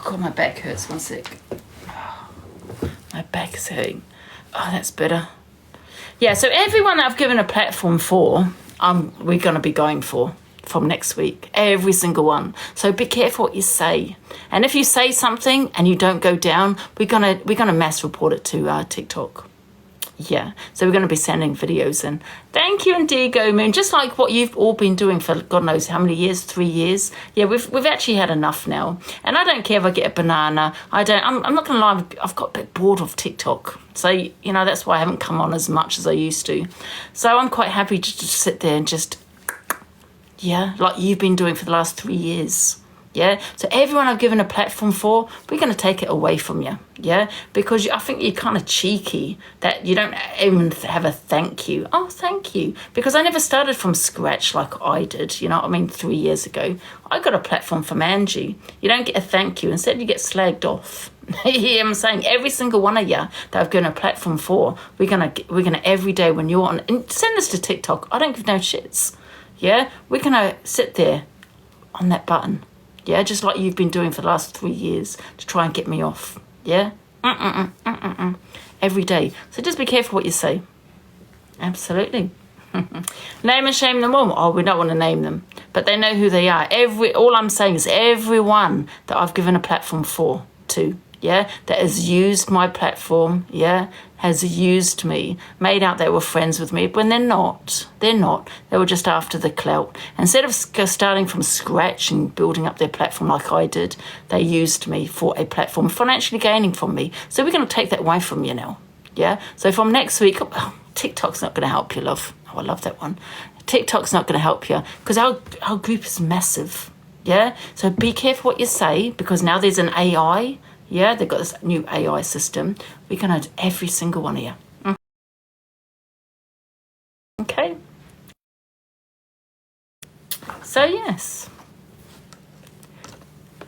God, my back hurts. 1 sec. My back is hurting. Oh, that's better. Yeah, so everyone that I've given a platform for, we're going to be going for from next week. Every single one. So be careful what you say. And if you say something and you don't go down, we're gonna mass report it to TikTok. Yeah, so we're going to be sending videos in. Thank you, Indigo Moon. Just like what you've all been doing for God knows how many years, 3 years. Yeah, we've actually had enough now. And I don't care if I get a banana. I'm not going to lie, I've got a bit bored of TikTok. So, you know, that's why I haven't come on as much as I used to. So I'm quite happy to just sit there and just, yeah, like you've been doing for the last 3 years. Yeah, so everyone I've given a platform for, we're going to take it away from you, yeah, because I think you're kind of cheeky that you don't even have a thank you. Oh, thank you, because I never started from scratch like I did, you know what I mean, 3 years ago. I got a platform from Angie. You don't get a thank you. Instead, you get slagged off. Yeah, I'm saying every single one of you that I've given a platform for, we're gonna every day when you're on, and send this to TikTok. I don't give no shits. Yeah, we're gonna sit there on that button. Yeah, just like you've been doing for the last 3 years to try and get me off. Yeah? Every day. So just be careful what you say. Absolutely. Name and shame them all. Oh, we don't want to name them. But they know who they are. All I'm saying is everyone that I've given a platform to, yeah, that has used my platform, yeah, has used me, made out they were friends with me, when they're not. They're not. They were just after the clout. Instead of starting from scratch and building up their platform like I did, they used me for a platform, financially gaining from me. So we're going to take that away from you now, yeah? So from next week, TikTok's not going to help you, love. Oh, I love that one. TikTok's not going to help you because our group is massive, yeah? So be careful what you say because now there's an AI. Yeah, they've got this new AI system. We're going to every single one of you. Okay. So, yes.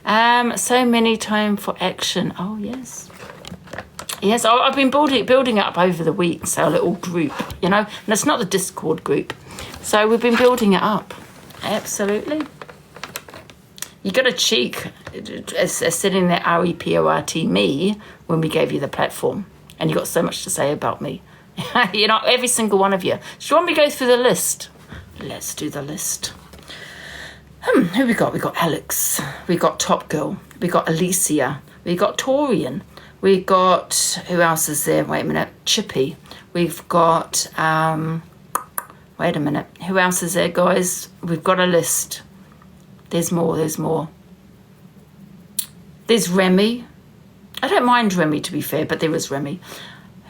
So many time for action. Oh, yes. Yes, I've been building it up over the week, so a little group, you know. And it's not the Discord group. So we've been building it up. Absolutely. You got a cheek as sitting there report me when we gave you the platform. And you got so much to say about me. You know, every single one of you. Do you want me to go through the list? Let's do the list. Who we got? We got Alex. We got Top Girl. We got Alicia. We got Torian. We got, who else is there? Wait a minute. Chippy. We've got, wait a minute. Who else is there, guys? We've got a list. There's more. There's Remy. I don't mind Remy, to be fair, but there is Remy.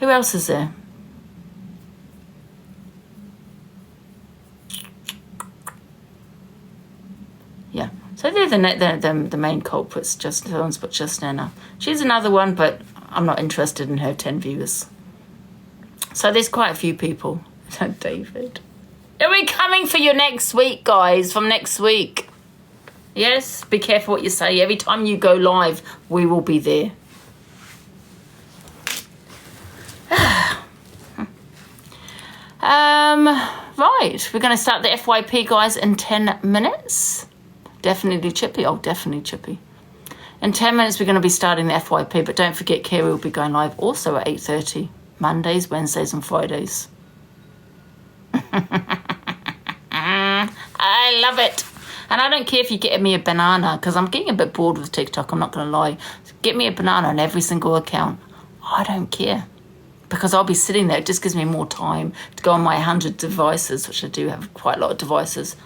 Who else is there? Yeah. So they're the main culprits, just the ones but just Nana. She's another one, but I'm not interested in her 10 viewers. So there's quite a few people. David. Are we coming for you next week, guys? From next week. Yes, be careful what you say. Every time you go live, we will be there. Right, we're going to start the FYP, guys, in 10 minutes. Definitely Chippy. Oh, definitely Chippy. In 10 minutes, we're going to be starting the FYP, but don't forget, Kerry will be going live also at 8:30, Mondays, Wednesdays, and Fridays. I love it. And I don't care if you get me a banana, because I'm getting a bit bored with TikTok, I'm not going to lie. So get me a banana on every single account. I don't care. Because I'll be sitting there. It just gives me more time to go on my 100 devices, which I do have quite a lot of devices.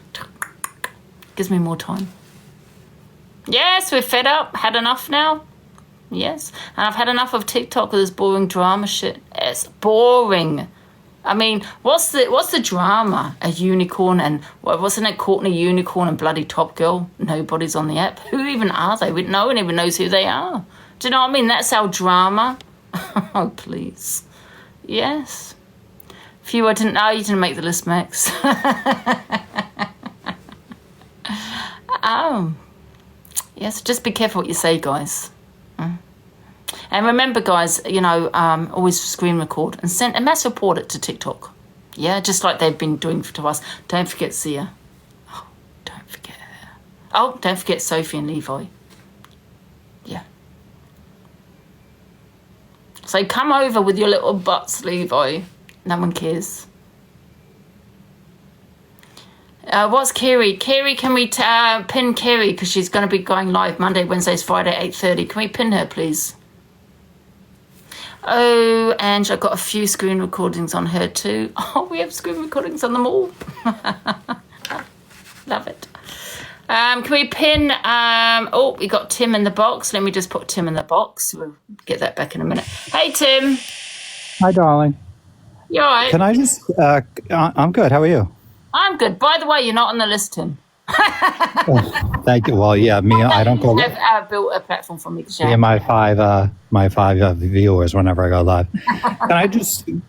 Gives me more time. Yes, we're fed up. Had enough now. Yes. And I've had enough of TikTok with this boring drama shit. It's boring. I mean, what's the drama? A unicorn and, wasn't it Courtney Unicorn and bloody Top Girl? Nobody's on the app. Who even are they? No one even knows who they are. Do you know what I mean? That's our drama. Oh, please. Yes. Phew, I didn't know. You didn't make the list, Max. Yes, just be careful what you say, guys. And remember, guys, you know, always screen record and send a mass report it to TikTok. Yeah, just like they've been doing to us. Don't forget Zia. Oh, don't forget her. Oh, don't forget Sophie and Levi. Yeah, So come over with your little butts, Levi. No one cares. What's Kiri? Kiri, can we pin Kiri? Because she's going to be going live Monday, Wednesdays, Friday, 8:30. Can we pin her, please? Oh, Ange, I've got a few screen recordings on her too. Oh, we have screen recordings on them all. Love it. Can we pin... oh, we got Tim in the box. Let me just put Tim in the box. We'll get that back in a minute. Hey, Tim. Hi, darling. You all right? Can I just... I'm good. How are you? I'm good. By the way, you're not on the list, Tim. Oh, thank you. Well, yeah, me, I don't go... I've built a platform for me to share. Yeah, my five viewers whenever I go live.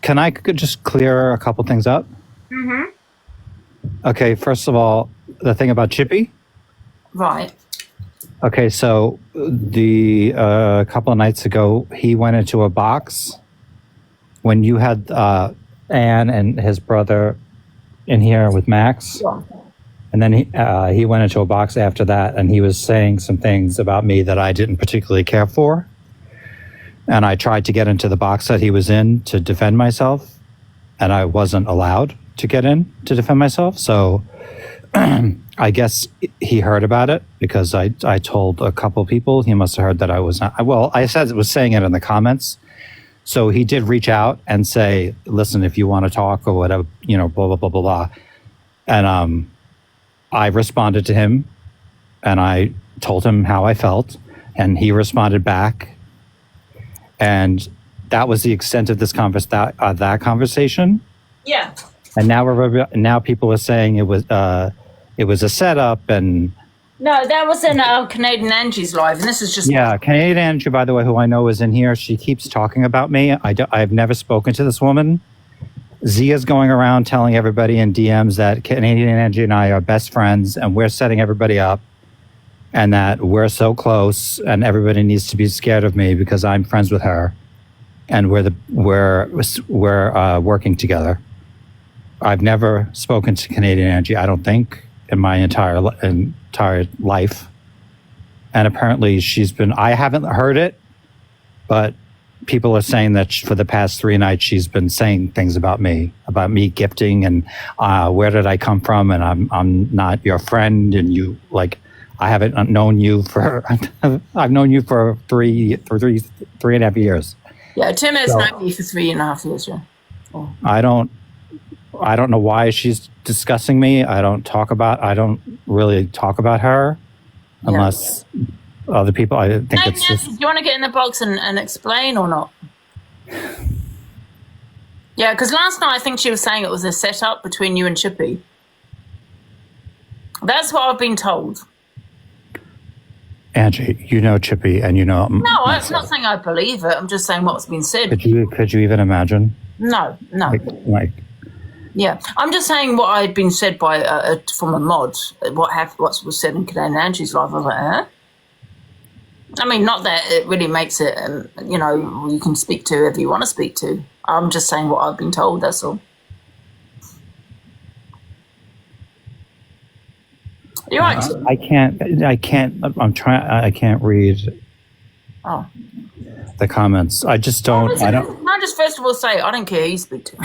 Can I just clear a couple things up? Mm-hmm. Okay, first of all, the thing about Chippy. Right. Okay, so the couple of nights ago, he went into a box when you had Anne and his brother in here with Max. Yeah. And then he went into a box after that, and he was saying some things about me that I didn't particularly care for. And I tried to get into the box that he was in to defend myself, and I wasn't allowed to get in to defend myself. So I guess he heard about it because I told a couple people. He must have heard that I was not. Well, I was saying it in the comments. So he did reach out and say, listen, if you want to talk or whatever, blah, blah, blah, blah, blah. And I responded to him and I told him how I felt, and he responded back. And that was the extent of this that conversation. Yeah. And now people are saying it was a setup. And no, that was in Canadian Angie's live, and this is just... Yeah, Canadian Angie, by the way, who I know is in here, she keeps talking about me. I've never spoken to this woman. Zia's going around telling everybody in DMs that Canadian Angie and I are best friends, and we're setting everybody up, and that we're so close, and everybody needs to be scared of me because I'm friends with her, and we're working together. I've never spoken to Canadian Angie, I don't think, in my entire life. And apparently I haven't heard it, but people are saying that for the past 3 nights, she's been saying things about me gifting and where did I come from? And I'm not your friend. And you I haven't known you for, I've known you for three and a half years. Yeah, Tim has known me for 3.5 years, yeah. Oh. I don't know why she's discussing me. I don't really talk about her unless other people, I think it's just... Do you want to get in the box and explain or not? Yeah, because last night I think she was saying it was a setup between you and Chippy. That's what I've been told. Angie, you know Chippy and you know... No, I'm not saying I believe it. I'm just saying what's been said. Could you even imagine? No. Like yeah, I'm just saying what had been said by from a mod. What was said in Canadian Angie's live. I was like, huh? I mean, not that it really makes it. You can speak to whoever you want to speak to. I'm just saying what I've been told. That's all. You're right. I can't. I can't read. Oh. The comments. I just don't. Can I just first of all say I don't care who you speak to.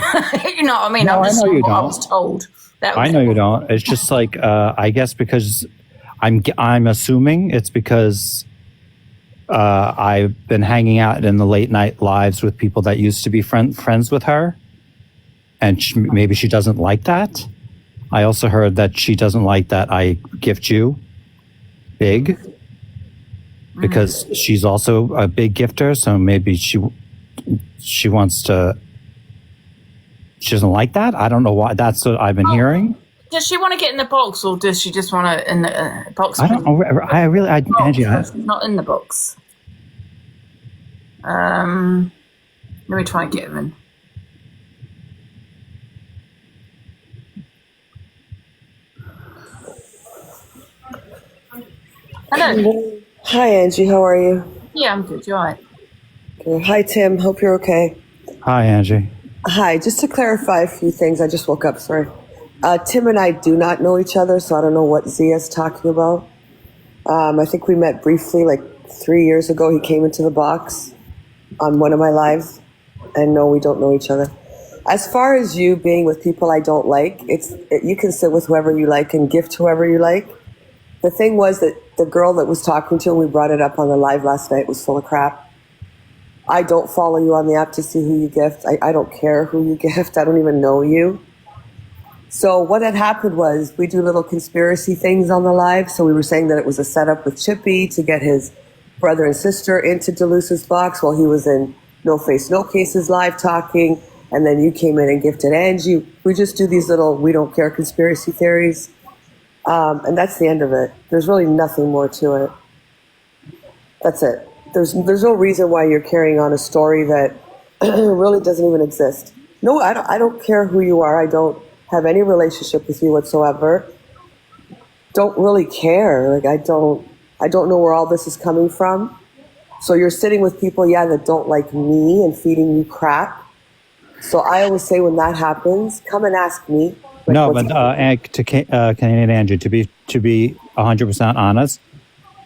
You know what I mean? No, I'm just I know saying you what don't. I was told. I know you don't. It's just like I guess because I'm assuming it's because I've been hanging out in the late night lives with people that used to be friends with her, and maybe she doesn't like that. I also heard that she doesn't like that I gift you big. Because she's also a big gifter, so maybe she wants to. She doesn't like that. I don't know why. That's what I've been hearing. Does she want to get in the box, or does she just want to in the box? I don't know. Angie, not in the box. Let me try and get him in. Hello. Hi, Angie. How are you? Yeah, I'm good. You're right. Good. Hi, Tim. Hope you're okay. Hi, Angie. Hi. Just to clarify a few things. I just woke up. Sorry. Tim and I do not know each other, so I don't know what Zia's talking about. I think we met briefly like 3 years ago. He came into the box. on one of my lives, and no, we don't know each other. As far as you being with people I don't like, you can sit with whoever you like and gift whoever you like. The thing was that the girl that was talking to, and we brought it up on the live last night, was full of crap. I don't follow you on the app to see who you gift. I don't care who you gift. I don't even know you. So what had happened was we do little conspiracy things on the live. So we were saying that it was a setup with Chippy to get his brother and sister into Deluse's box while he was in No Face, No Cases live talking. And then you came in and gifted Angie. We just do these little we don't care conspiracy theories. And that's the end of it. There's really nothing more to it. That's it. There's no reason why you're carrying on a story that really doesn't even exist. No, I don't care who you are. I don't have any relationship with you whatsoever. Don't really care. Like I don't know where all this is coming from. So you're sitting with people, that don't like me and feeding you crap. So I always say when that happens, come and ask me. Like, No, but Canadian Angie, to be 100% honest,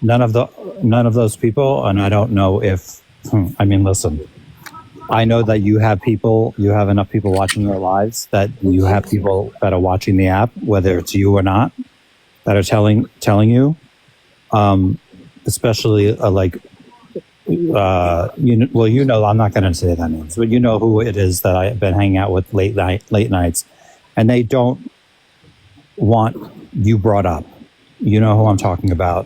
none of those people, and I don't know if. I mean, listen. I know that you have enough people watching your lives that you have people that are watching the app, whether it's you or not, that are telling you, especially like, I'm not going to say that names, but you know who it is that I've been hanging out with late nights, and they don't want you brought up. You know who I'm talking about.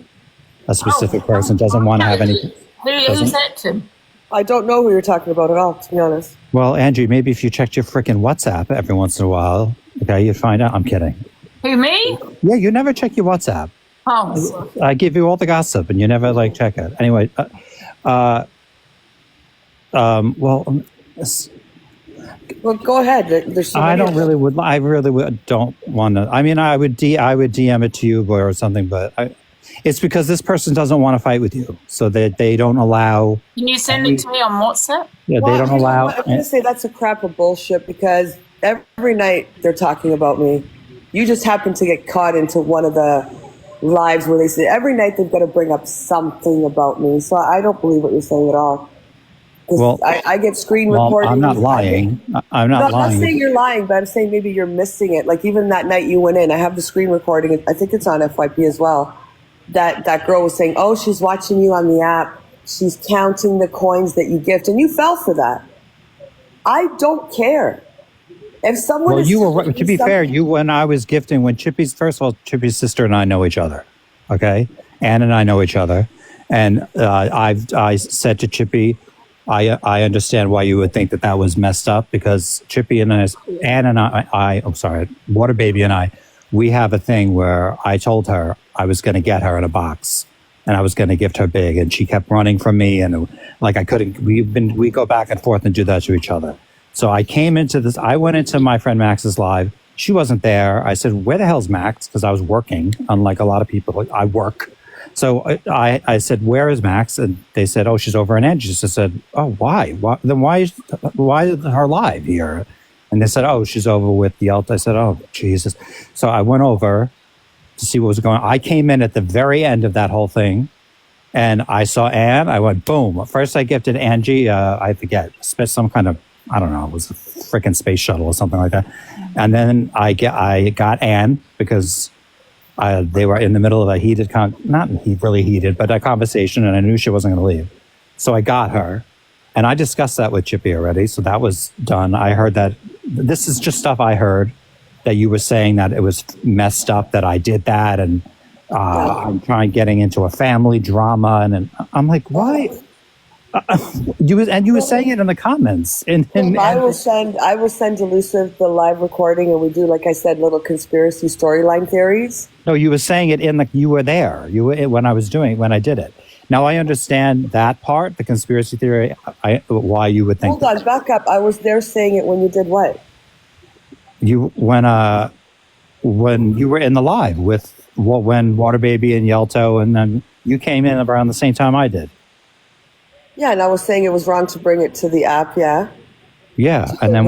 A specific person doesn't want to have any. Who's that, Tim? I don't know who you're talking about at all, to be honest. Well, Angie, maybe if you checked your freaking WhatsApp every once in a while, okay, you'd find out. I'm kidding. Who, me? Yeah, you never check your WhatsApp. Oh. I give you all the gossip, and you never check it. Anyway, well, go ahead. There's so I many don't really would. I really don't want to. I mean, I would DM it to you or something, but it's because this person doesn't want to fight with you, so that they don't allow. Can you send it to me on WhatsApp? Yeah, they don't allow. I'm going to say that's a crap of bullshit because every night they're talking about me. You just happen to get caught into one of the lives where they say every night they've got to bring up something about me. So I don't believe what you're saying at all. Well, I get screen recordings. I'm not lying. I'm not lying. I'm not saying you're lying, but I'm saying maybe you're missing it. Like even that night you went in, I have the screen recording. I think it's on FYP as well. That girl was saying, "Oh, she's watching you on the app. She's counting the coins that you gift," and you fell for that. I don't care. If someone you were, to be fair, when I was gifting, when first of all, Chippy's sister and I know each other, okay? Ann and I know each other, and I said to Chippy, I understand why you would think that was messed up because Chippy and Ann and I'm sorry, Water Baby and I, we have a thing where I told her I was going to get her in a box and I was going to gift her big, and she kept running from me, and like I couldn't. We go back and forth and do that to each other. So I came into this. I went into my friend Max's live. She wasn't there. I said, "Where the hell's Max?" Because I was working. Unlike a lot of people, I work. So I said, "Where is Max?" And they said, "Oh, she's over in Angie." So I said, "Oh, why? Then why is her live here?" And they said, "Oh, she's over with the Alt." I said, "Oh, Jesus." So I went over to see what was going on. I came in at the very end of that whole thing, and I saw Ann. I went, boom. First, I gifted Angie. I forget, some kind of, I don't know, it was a freaking space shuttle or something like that. And then I got Ann because they were in the middle of a heated, not really heated, but a conversation, and I knew she wasn't going to leave. So I got her, and I discussed that with Chippy already. So that was done. I heard that this is just stuff I heard, that you were saying that it was messed up that I did that, and I'm getting into a family drama, and I'm like, why? You were saying it in the comments. I will send Elusive the live recording, and we do, like I said, little conspiracy storyline theories. No, you were saying it you were there. You were when I did it. Now I understand that part, the conspiracy theory. Why you would think. Hold on, back up. I was there saying it when you did what? When you were in the live when Water Baby and Yelto, and then you came in around the same time I did. Yeah, and I was saying it was wrong to bring it to the app. Yeah. Yeah, and then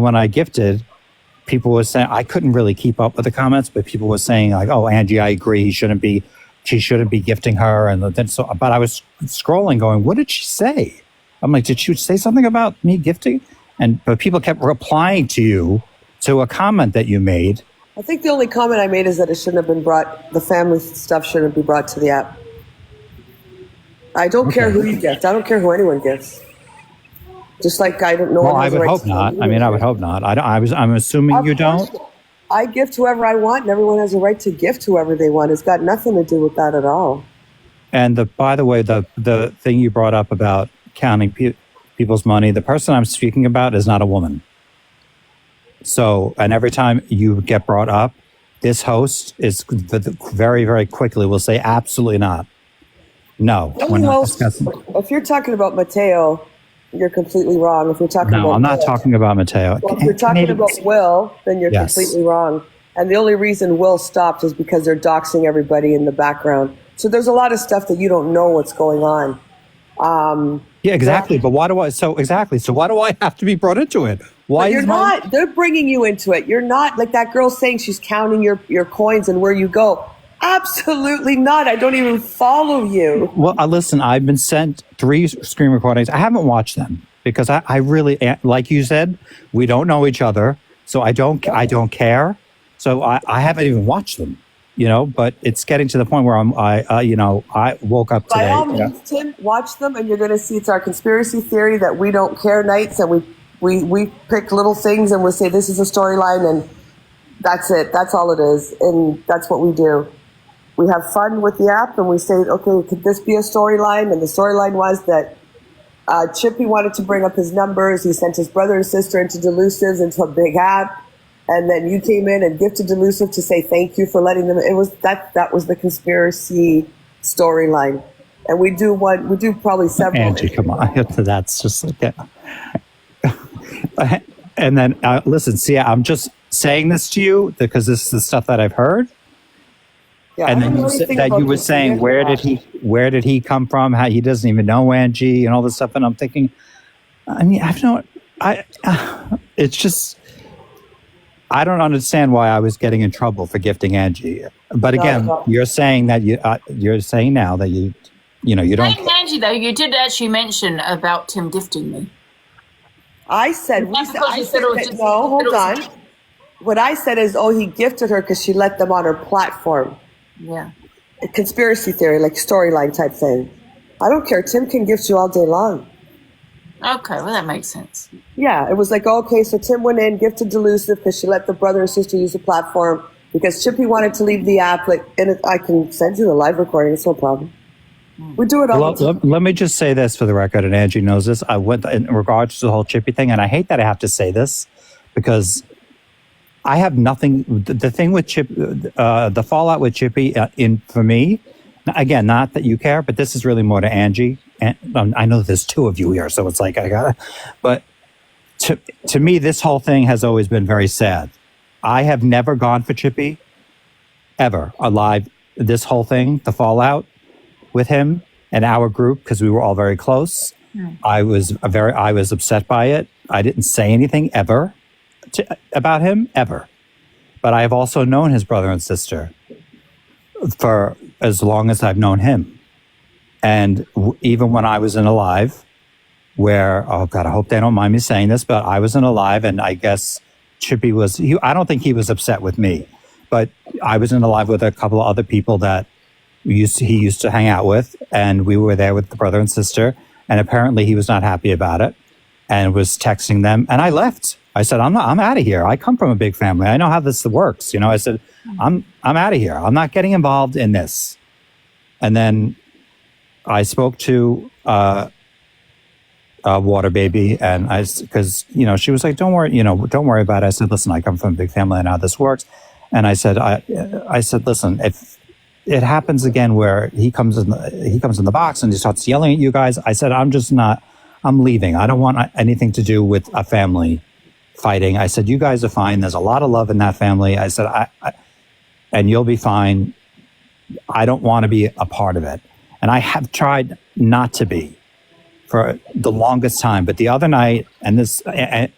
when I gifted, people were saying I couldn't really keep up with the comments, but people were saying like, "Oh, Angie, I agree. She shouldn't be gifting her." And then but I was scrolling, going, "What did she say?" I'm like, did you say something about me gifting? But people kept replying to you to a comment that you made. I think the only comment I made is that it shouldn't have been brought, the family stuff shouldn't be brought to the app. I don't care who you gift. I don't care who anyone gifts. Just like I don't know. Well, I would hope not. I mean, I would hope not. I'm assuming you don't. I gift whoever I want, and everyone has a right to gift whoever they want. It's got nothing to do with that at all. And by the way, the thing you brought up about counting people's money, the person I'm speaking about is not a woman. So, and every time you get brought up, this host is very, very quickly will say, absolutely not. No, we're not discussing. If you're talking about Mateo, you're completely wrong. If you're talking about I'm not talking about Mateo. Well, if you're talking about Will, then you're completely wrong. And the only reason Will stopped is because they're doxing everybody in the background. So there's a lot of stuff that you don't know what's going on. Yeah, exactly. But why do I? So exactly. So why do I have to be brought into it? Why? You're not. They're bringing you into it. You're not like that girl saying she's counting your coins and where you go. Absolutely not. I don't even follow you. Well, listen. I've been sent 3 screen recordings. I haven't watched them because I really, like you said, we don't know each other, so I don't care. So I haven't even watched them. But it's getting to the point where I woke up today. By all means, Tim, watch them, and you're going to see it's our conspiracy theory that we don't care nights, and we pick little things and we say this is a storyline, and that's it. That's all it is, and that's what we do. We have fun with the app, and we say, okay, could this be a storyline? And the storyline was that Chippy wanted to bring up his numbers. He sent his brother and sister into Delusives into a big app. And then you came in and gifted Delusive to say thank you for letting them. It was that was the conspiracy storyline, and we do probably several. Angie, come on, that's just like that. And then listen, see, I'm just saying this to you because this is the stuff that I've heard. Yeah, and then you said that you were saying where did he come from? How he doesn't even know Angie and all this stuff. And I'm thinking, I mean, it's just. I don't understand why I was getting in trouble for gifting Angie. But again, you're saying that you're saying now that you don't. Hey, Angie, though, you did actually mention about Tim gifting me. I said, hold on. What I said is, he gifted her because she let them on her platform. Yeah. A conspiracy theory, like storyline type thing. I don't care. Tim can gift you all day long. Okay, well, that makes sense. Yeah, it was like, okay, so Tim went in, gifted Delusive because she let the brother and sister use the platform because Chippy wanted to leave the app. I can send you the live recording. It's no problem. We do it all the time. Let me just say this for the record, and Angie knows this. I went in regards to the whole Chippy thing, and I hate that I have to say this because I have nothing. The thing with Chip, the fallout with Chippy, for me, again, not that you care, but this is really more to Angie. And I know there's 2 of you here, so it's like but to me, this whole thing has always been very sad. I have never gone for Chippy, ever, alive. This whole thing, the fallout with him and our group, because we were all very close. I was upset by it. I didn't say anything ever about him, ever. But I have also known his brother and sister for as long as I've known him. And even when I was in Alive, where, oh God, I hope they don't mind me saying this, but I was in Alive, and I guess Chippy I don't think he was upset with me, but I was in Alive with a couple of other people that he used to hang out with, and we were there with the brother and sister, and apparently he was not happy about it and was texting them, and I left. I said, I'm out of here. I come from a big family. I know how this works. I said, I'm out of here. I'm not getting involved in this. And then I spoke to Water Baby, and because she was like, don't worry about it. I said, listen, I come from a big family. I know how this works. And I said, listen, if it happens again where he comes in the box and he starts yelling at you guys, I said, I'm leaving. I don't want anything to do with a family fighting. I said, you guys are fine. There's a lot of love in that family. I said, and you'll be fine. I don't want to be a part of it. And I have tried not to be for the longest time. But the other night, and this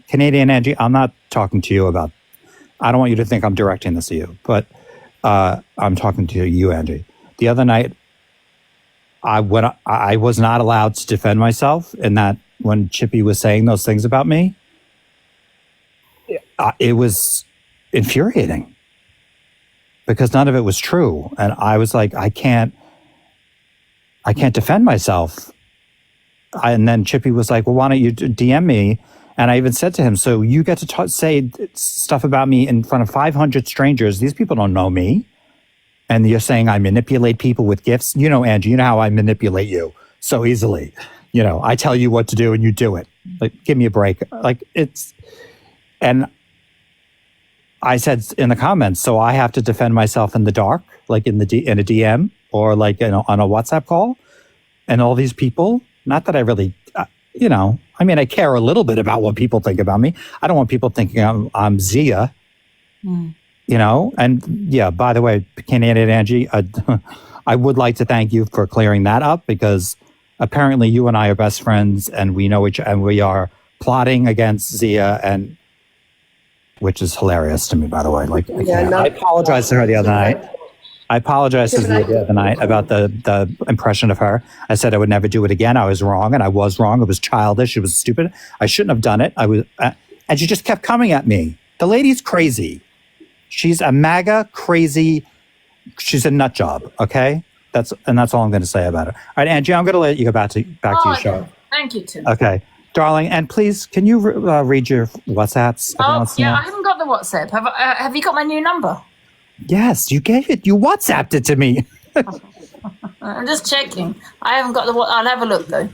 Canadian Angie, I'm not talking to you about, I don't want you to think I'm directing this to you, but I'm talking to you, Angie. The other night, I was not allowed to defend myself in that when Chippy was saying those things about me, it was infuriating because none of it was true. And I was like, I can't defend myself. And then Chippy was like, well, why don't you DM me? And I even said to him, so you get to say stuff about me in front of 500 strangers. These people don't know me. And you're saying I manipulate people with gifts. You know, Angie, you know how I manipulate you so easily. You know, I tell you what to do and you do it. Like, give me a break. Like, and I said in the comments, so I have to defend myself in the dark, like in a DM or like on a WhatsApp call. And all these people, not that I really, I mean, I care a little bit about what people think about me. I don't want people thinking I'm Zia. And yeah, by the way, Canadian Angie, I would like to thank you for clearing that up because apparently you and I are best friends and we know each and we are plotting against Zia, and which is hilarious to me, by the way. Like, I apologized to her the other night. I apologized to Zia the other night about the impression of her. I said I would never do it again. I was wrong, and I was wrong. It was childish. It was stupid. I shouldn't have done it. And she just kept coming at me. The lady's crazy. She's a MAGA crazy. She's a nut job. Okay, that's all I'm going to say about it. All right, Angie, I'm going to let you go back to your show. Thank you, Tim. Okay, darling, and please, can you read your WhatsApps? I haven't got the WhatsApp. Have you got my new number? Yes, you gave it. You WhatsApped it to me. I'm just checking. I haven't got I'll have a look though.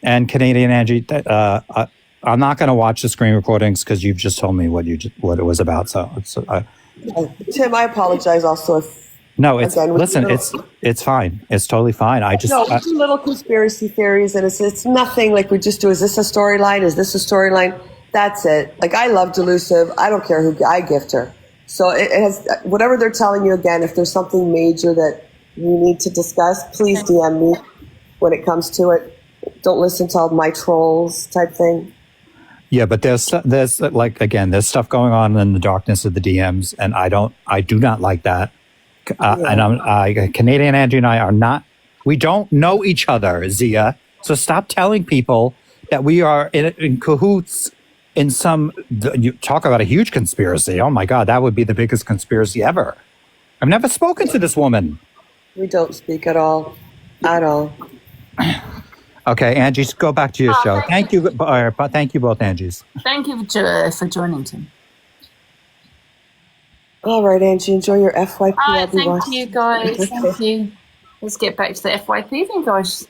And Canadian Angie, I'm not going to watch the screen recordings because you've just told me what it was about. So Tim, I apologize also if. No, it's fine. It's totally fine. We do little conspiracy theories, and it's nothing like we just do. Is this a storyline? Is this a storyline? That's it. Like, I love Delusive. I don't care who I gift her. So it has whatever they're telling you. Again, if there's something major that you need to discuss, please DM me when it comes to it. Don't listen to all my trolls type thing. Yeah, but there's like, again, there's stuff going on in the darkness of the DMs, and I do not like that. And Canadian Angie and I we don't know each other, Zia. So stop telling people that we are in cahoots in you talk about a huge conspiracy. Oh my God, that would be the biggest conspiracy ever. I've never spoken to this woman. We don't speak at all. At all. Okay, Angie, go back to your show. Thank you both, Angies. Thank you for joining, Tim. All right, Angie, enjoy your FYP. Thank you, guys. Thank you. Let's get back to the FYP then, guys.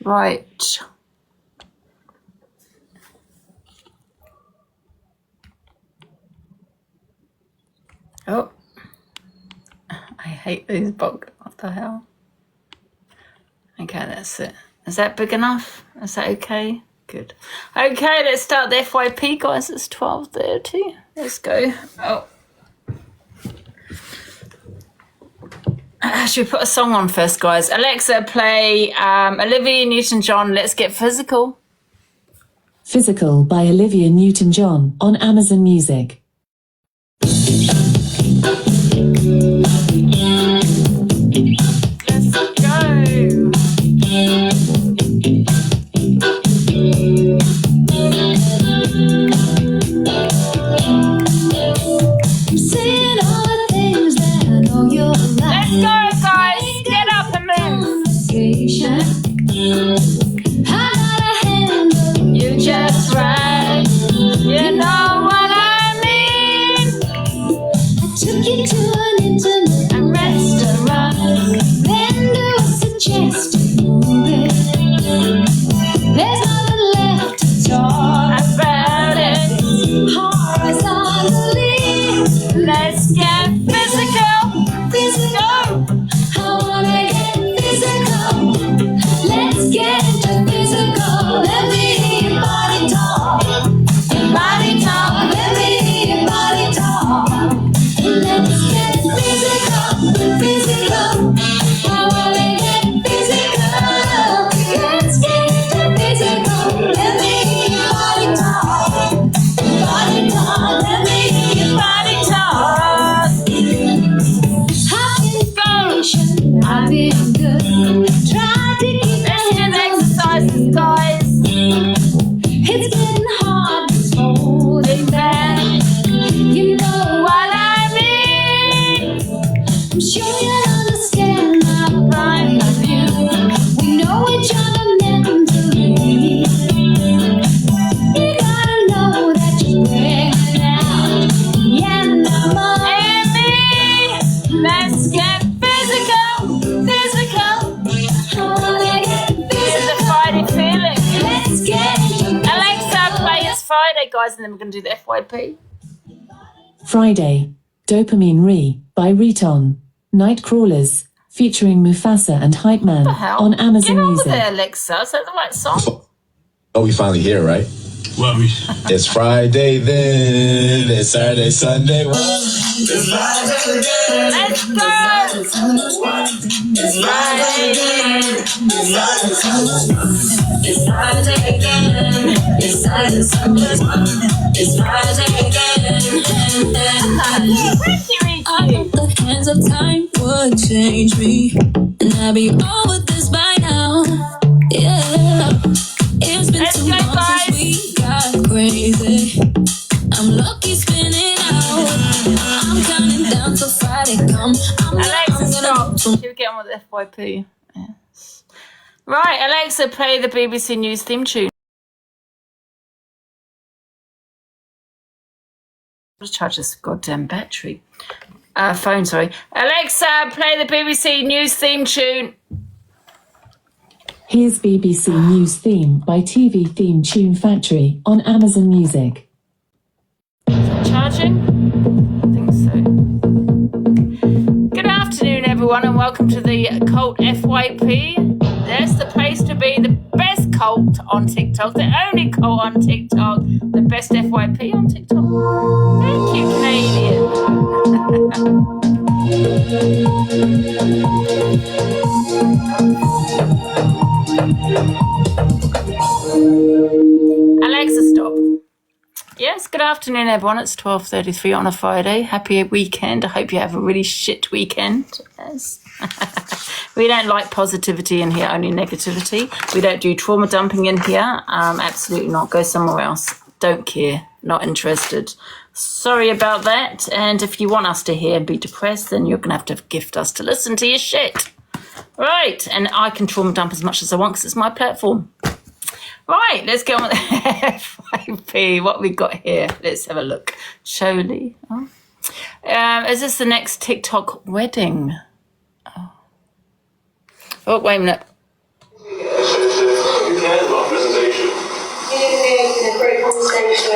Right. Oh, I hate these bugs. What the hell? Okay, that's it. Is that big enough? Is that okay? Good. Okay, let's start the FYP, guys. It's 12:30. Let's go. Oh. Should we put a song on first, guys? Alexa, play Olivia Newton-John, Let's Get Physical. Physical by Olivia Newton-John on Amazon Music. Let's go. Saying all the things that I know you're like. Let's go, guys. Get up and move. I gotta handle You just right. You know what I mean. guys, and then we're going to do the FYP. Friday, Dopamine Re by Riton. Night Crawlers, featuring Mufasa and Hype Man on Amazon Get on Music. with it, Alexa. Is that the right song? Oh, we finally here, right? Well, It's Friday then, it's Saturday, Sunday. Let's go! It's Friday again. It's Friday again. It's Saturday, Sunday. It's Friday again. I thought the hands of time would change me, and I'll be over this by now. Yeah, it's been too long since we got crazy. I'm lucky spinning out. I'm counting down till Friday come. Alexa, stop. Should we get on with the FYP? Yes. Right, Alexa, play the BBC News theme tune. Let's charge this goddamn battery. Phone, sorry. Alexa, play the BBC News theme tune. Here's BBC News theme by TV Theme Tune Factory on Amazon Music. Is it charging? I think so. Good afternoon, everyone, and welcome to the Cult FYP. That's the place to be, the best cult on TikTok, the only cult on TikTok, the best FYP on TikTok. Thank you, Canadian. Alexa, stop. Yes, good afternoon, everyone. It's 12:33 on a Friday. Happy weekend. I hope you have a really shit weekend. Yes. We don't like positivity in here, only negativity. We don't do trauma dumping in here. Absolutely not. Go somewhere else. Don't care. Not interested. Sorry about that. And if you want us to hear and be depressed, then you're going to have to gift us to listen to your shit. Right. And I can trauma dump as much as I want because it's my platform. Right, let's get on with the FYP. What we got here? Let's have a look. Choli. Oh. Is this the next TikTok wedding? Oh, wait a minute.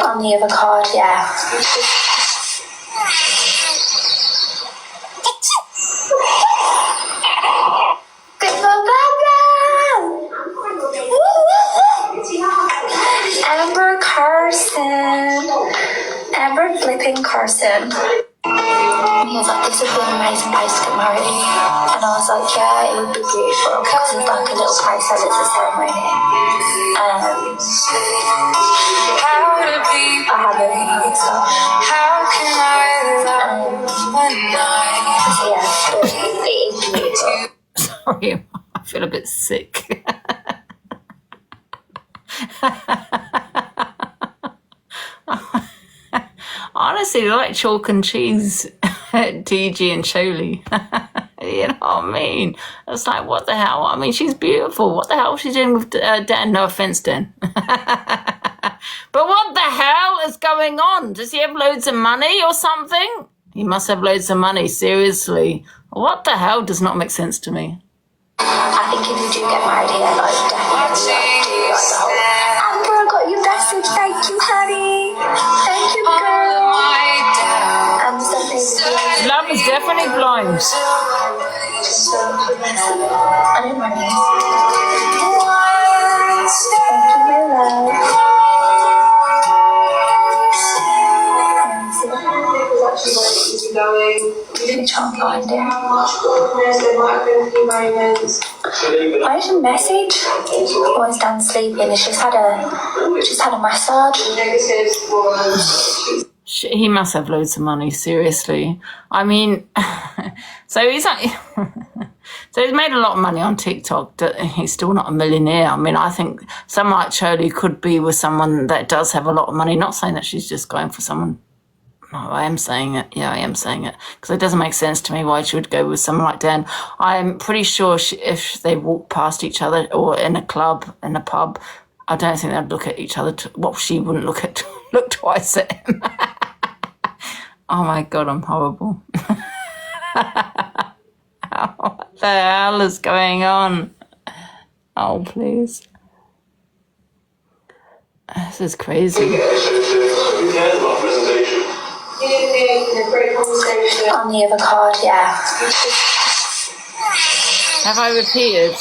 On the other card, yeah. Amber flipping Carson. He was like, this would be an amazing place to get married. And I was like, yeah, it would be beautiful because it's like a little place that it's a ceremony. I haven't, so. Yeah, it is beautiful. Sorry, I feel a bit sick. Honestly, like chalk and cheese, DG and Choli. You know what I mean? It's like, what the hell? I mean, she's beautiful. What the hell is she doing with Dan? No offense, Dan. But what the hell is going on? Does he have loads of money or something? He must have loads of money, seriously. What the hell does not make sense to me? I think if you do get married here, like, definitely do like the whole Amber, I got your message, thank you, honey. Thank you, girl. Love is definitely blind. I didn't want you. Thank you, my love. You can't find it. Why is a message? Boy's done sleeping. She's had a massage. He must have loads of money, seriously. I mean, so he's like, so he's made a lot of money on TikTok. He's still not a millionaire. I mean, I think someone like Choli could be with someone that does have a lot of money. Not saying that she's just going for someone. No, I am saying it. Yeah, I am saying it. Because it doesn't make sense to me why she would go with someone like Dan. I'm pretty sure if they walked past each other or in a club, in a pub, I don't think they'd look at each other. She wouldn't look twice at him. Oh my God, I'm horrible. What the hell is going on? Oh, please. This is crazy. on the other card, yeah. Have I repeated?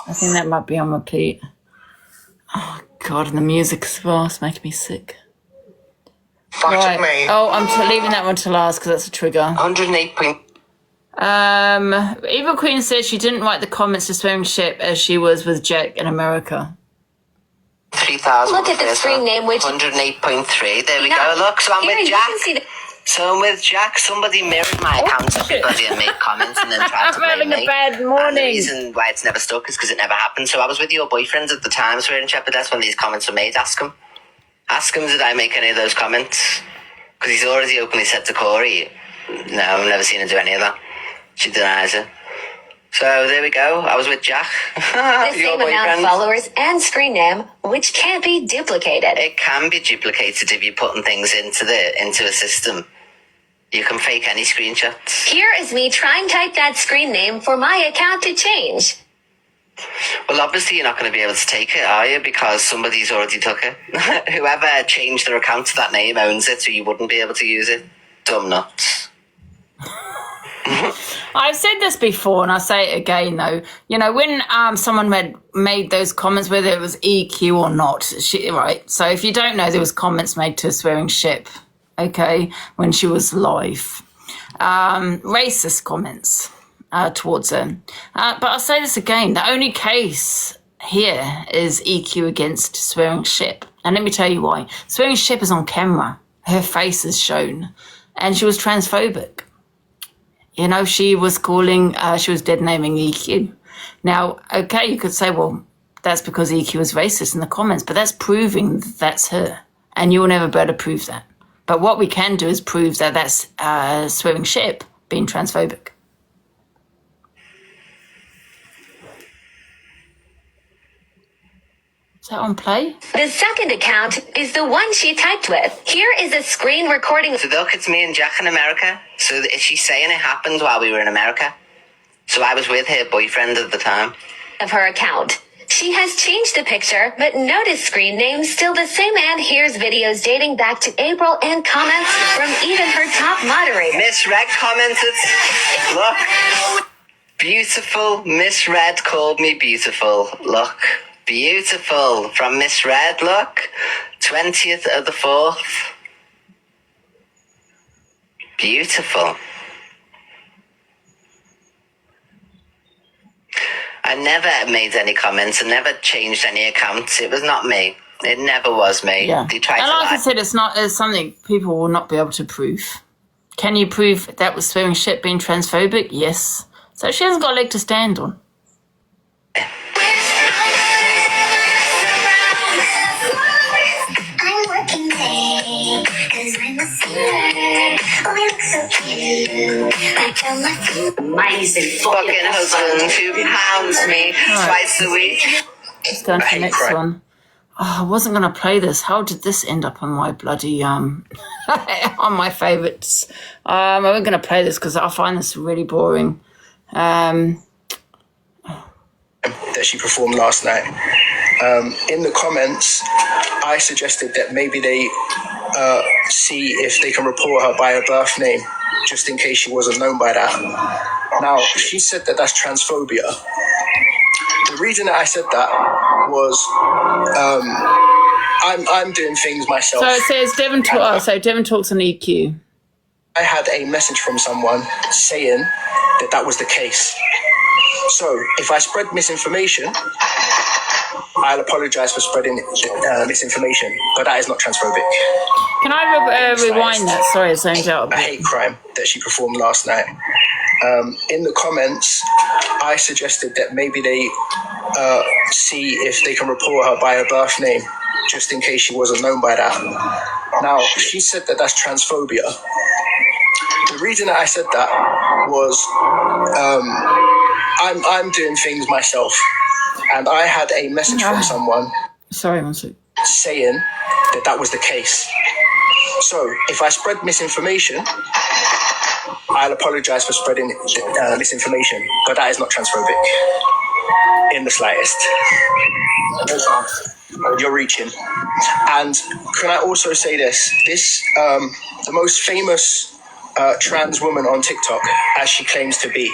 I think that might be on repeat. Oh, God, and the music as well. It's making me sick. Right. Me. Oh, I'm leaving that one to last because that's a trigger. 108 point. Evil Queen says she didn't write the comments to Swearing Ship as she was with Jack in America. 3,000. Look at the screen name, which 108.3. There we go. Look, so I'm with Jack. So I'm with Jack. Somebody mirrored my account, everybody, and made comments and then tried to blame me. I'm having a bad morning. And the reason why it's never stuck is because it never happened. So I was with your boyfriend at the time, Swearing Shepherd. That's when these comments were made. Ask him. Ask him, did I make any of those comments? Because he's already openly said to Corey, no, I've never seen her do any of that. She denies it. So there we go. I was with Jack. The same amount of followers and screen name, which can't be duplicated. It can be duplicated if you're putting things into a system. You can fake any screenshots. Here is me trying to type that screen name for my account to change. Well, obviously you're not going to be able to take it, are you? Because somebody's already took it. Whoever changed their account to that name owns it, so you wouldn't be able to use it. Dumb nuts. I've said this before, and I say it again, though. You know, when someone made those comments, whether it was EQ or not, right? So if you don't know, there was comments made to Swearing Ship, okay, when she was live. Racist comments towards her. But I'll say this again, the only case here is EQ against Swearing Ship. And let me tell you why. Swearing Ship is on camera. Her face is shown. And she was transphobic. You know, she was dead naming EQ. Now, okay, you could say, well, that's because EQ is racist in the comments, but that's proving that's her. And you'll never be able to prove that. But what we can do is prove that that's Swearing Ship being transphobic. Is that on play? The second account is the one she typed with. Here is a screen recording. So look, it's me and Jack in America. So she's saying it happened while we were in America. So I was with her boyfriend at the time. Of her account. She has changed the picture, but notice screen name still the same, and here's videos dating back to April and comments from even her top moderator. Miss Red commented. Look. Beautiful. Miss Red called me beautiful. Look. Beautiful. From Miss Red, look. 20th of the 4th. Beautiful. I never made any comments. I never changed any accounts. It was not me. It never was me. Yeah. They tried and to like lie. I said, it's something people will not be able to prove. Can you prove that was Swearing Ship being transphobic? Yes. So she hasn't got a leg to stand on. Amazing Fucking husband who pounds me twice a week. Let's go on to the next one. Oh, I wasn't going to play this. How did this end up on my bloody, on my favourites? I wasn't going to play this because I find this really boring. That she performed last night. In the comments, I suggested that maybe they see if they can report her by her birth name, just in case she wasn't known by that. Now, she said that that's transphobia. The reason that I said that was I'm doing things myself. So it says Devon talks on EQ. I had a message from someone saying that was the case. So if I spread misinformation, I'll apologise for spreading misinformation, but that is not transphobic. Can I rewind that? Sorry, it's zoned out a bit. A hate crime that she performed last night. In the comments, I suggested that maybe they see if they can report her by her birth name, just in case she wasn't known by that. Now, she said that that's transphobia. The reason that I said that was I'm doing things myself, and I had a message from someone. Sorry, one sec. Saying that was the case. So if I spread misinformation, I'll apologise for spreading misinformation, but that is not transphobic in the slightest. You're reaching. And can I also say this? The most famous trans woman on TikTok, as she claims to be.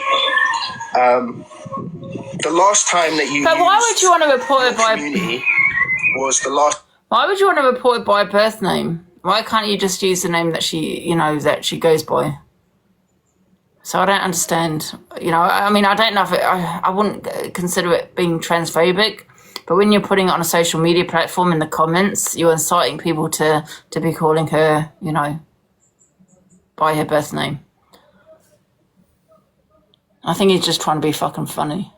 The last time that you But why would you want to report it by community was the last. Why would you want to report it by a birth name? Why can't you just use the name that she goes by? So I don't understand. I mean, I don't know if I wouldn't consider it being transphobic, but when you're putting it on a social media platform in the comments, you're inciting people to be calling her, by her birth name. I think he's just trying to be fucking funny.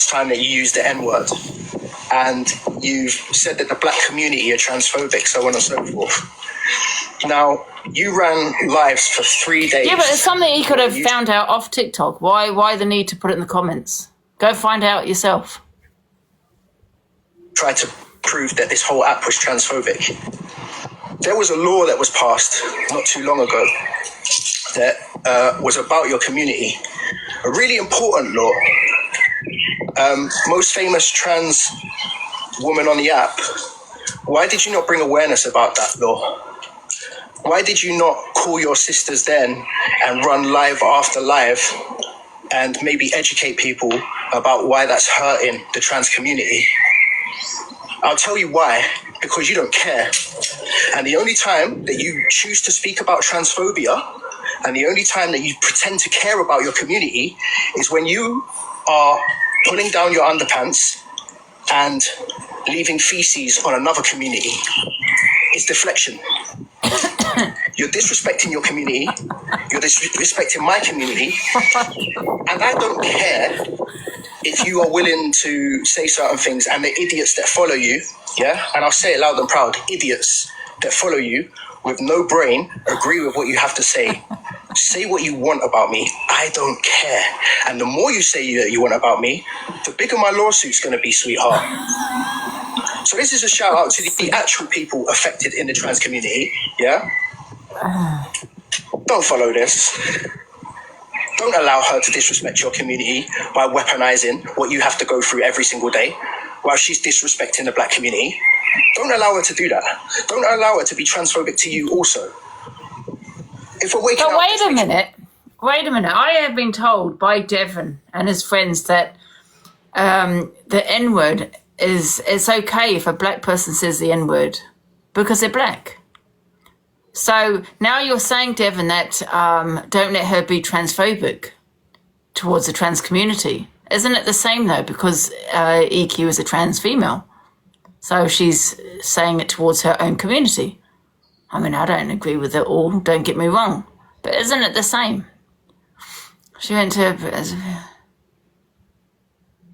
Time that you used the N-word, and you've said that the black community are transphobic, so on and so forth. Now, you ran lives for 3 days. Yeah, but it's something he could have found out off TikTok. Why the need to put it in the comments? Go find out yourself. Tried to prove that this whole app was transphobic. There was a law that was passed not too long ago that was about your community. A really important law. Most famous trans woman on the app. Why did you not bring awareness about that law? Why did you not call your sisters then and run live after live and maybe educate people about why that's hurting the trans community? I'll tell you why. Because you don't care. And the only time that you choose to speak about transphobia and the only time that you pretend to care about your community is when you are pulling down your underpants and leaving feces on another community. It's deflection. You're disrespecting your community. You're disrespecting my community. And I don't care if you are willing to say certain things and the idiots that follow you, yeah? And I'll say it loud and proud, idiots that follow you with no brain agree with what you have to say. Say what you want about me. I don't care. And the more you say that you want about me, the bigger my lawsuit's going to be, sweetheart. So this is a shout out to the actual people affected in the trans community, yeah? Don't follow this. Don't allow her to disrespect your community by weaponizing what you have to go through every single day while she's disrespecting the black community. Don't allow her to do that. Don't allow her to be transphobic to you also. If we're waking But up... wait a minute. I have been told by Devon and his friends that the N-word it's okay if a black person says the N-word because they're black. So now you're saying, Devon, that don't let her be transphobic towards the trans community. Isn't it the same, though? Because EQ is a trans female. So she's saying it towards her own community. I mean, I don't agree with it all, don't get me wrong. But isn't it the same? She went to...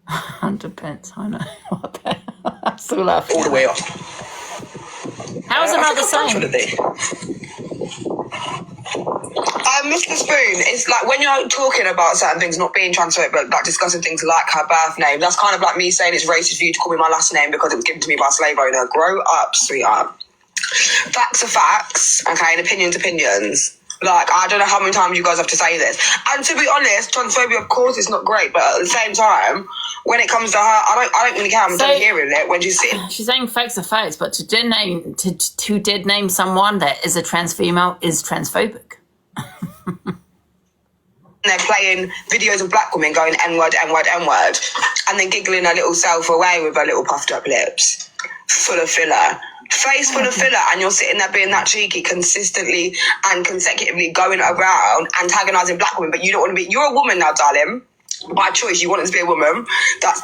Underpants, I know. What the hell? I'm still laughing. All the way up. How is it not the same? Mr. Spoon, it's like when you're talking about certain things not being transphobic, but like discussing things like her birth name, that's kind of like me saying it's racist for you to call me my last name because it was given to me by a slave owner. Grow up, sweetheart. Facts are facts, okay, and opinions, opinions. Like, I don't know how many times you guys have to say this. And to be honest, transphobia, of course, is not great, but at the same time, when it comes to her, I don't really care. I'm done hearing it when she's sitting. She's saying facts are facts, but to dead name someone that is a trans female is transphobic. They're playing videos of black women going N-word, N-word, N-word, and then giggling her little self away with her little puffed up lips, full of filler. Face full of filler, and you're sitting there being that cheeky consistently and consecutively going around antagonising black women, but you don't want to be... You're a woman now, darling. By choice, you wanted to be a woman. That's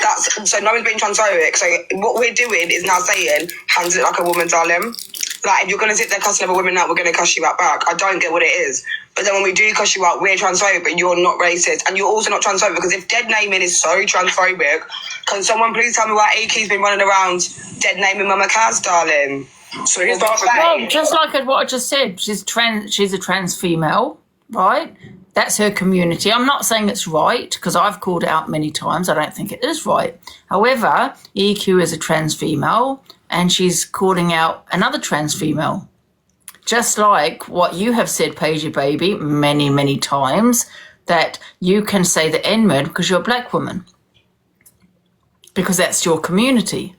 so no one's being transphobic. So what we're doing is now saying, handle it like a woman, darling. Like, if you're going to sit there cussing other women out, we're going to cuss you out back. I don't get what it is. But then when we do cuss you out, we're transphobic, but you're not racist. And you're also not transphobic, because if dead naming is so transphobic, can someone please tell me why AK's been running around dead naming Mama Kaz, darling? So here's the other Well, just like what I just said, she's a trans female, right? That's her community. I'm not saying it's right, because I've called it out many times. I don't think it is right. However, EQ is a trans female, and she's calling out another trans female. Just like what you have said, Paige Baby, many, many times, that you can say the N-word because you're a black woman. Because that's your community.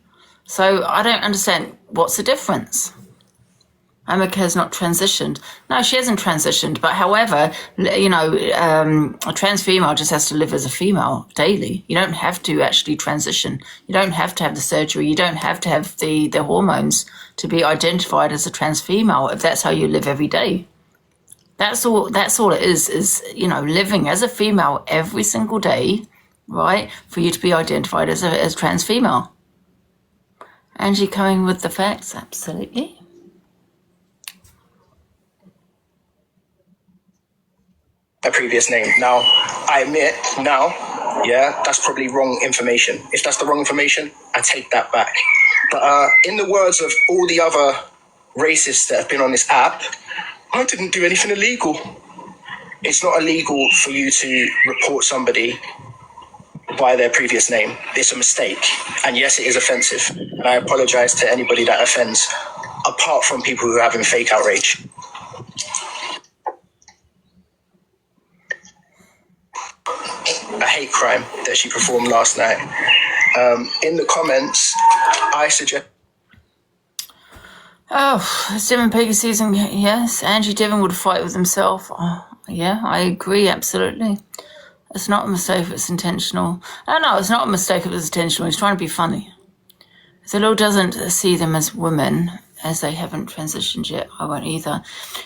So I don't understand. What's the difference? Amika has not transitioned. No, she hasn't transitioned. But however, you know, a trans female just has to live as a female daily. You don't have to actually transition. You don't have to have the surgery. You don't have to have the hormones to be identified as a trans female if that's how you live every day. That's all it is, you know, living as a female every single day, right? For you to be identified as trans female. Angie coming with the facts, absolutely. A previous name. Now, I admit now, yeah, that's probably wrong information. If that's the wrong information, I take that back. But in the words of all the other racists that have been on this app, I didn't do anything illegal. It's not illegal for you to report somebody by their previous name. It's a mistake. And yes, it is offensive. And I apologize to anybody that offends, apart from people who are having fake outrage. A hate crime that she performed last night. In the comments, I suggest... Oh, Simon Peggy season, yes. Angie Devon would fight with himself. Oh, yeah, I agree, absolutely. It's not a mistake if it's intentional. No, it's not a mistake if it's intentional. He's trying to be funny. If the law doesn't see them as women, as they haven't transitioned yet, I won't either.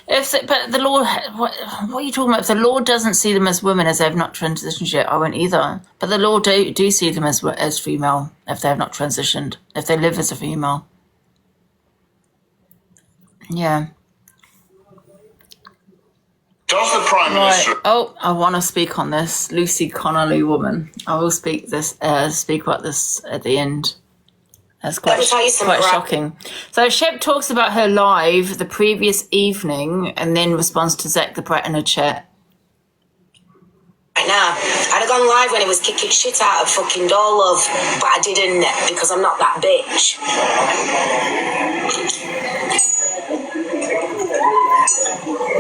But the law, what are you talking about? If the law doesn't see them as women as they have not transitioned yet, I won't either. But the law do see them as female if they have not transitioned, if they live as a female. Yeah. Does the Prime Minister... Oh, I want to speak on this. Lucy Connolly woman. I will speak about this at the end. That's quite shocking. So Shep talks about her live the previous evening and then responds to Zach the Brat in a chat. Right now, I'd have gone live when it was kicking shit out of fucking Door Love, but I didn't because I'm not that bitch.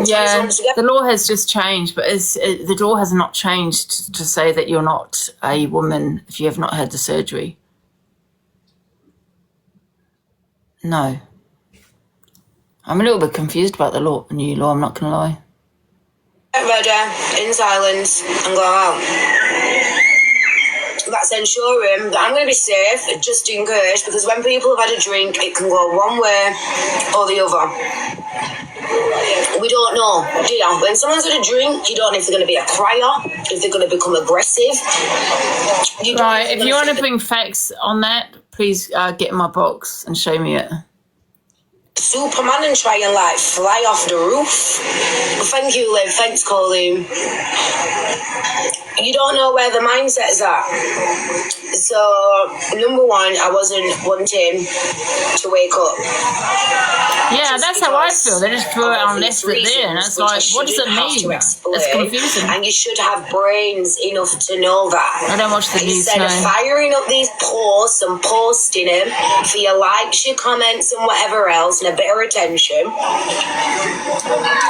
Yeah, the law has just changed, but the law has not changed to say that you're not a woman if you have not had the surgery. No. I'm a little bit confused about the new law, I'm not going to lie. Get ready, in silence, and go out. That's ensuring that I'm going to be safe, just in case, because when people have had a drink, it can go one way or the other. We don't know, do you? When someone's had a drink, you don't know if they're going to be a crier, if they're going to become aggressive. Right, if you want to bring facts on that, please get in my box and show me it. Superman and try and like fly off the roof. Thank you, Liv. Thanks, Colleen. You don't know where the mindset's at. So, number one, I wasn't wanting to wake up. Yeah, that's how I feel. They just throw it on left foot there, and it's like, what does it mean? It's confusing. And you should have brains enough to know that. I don't watch the news, instead of firing up these posts and posting them for your likes, your comments, and whatever else, and a bit of attention,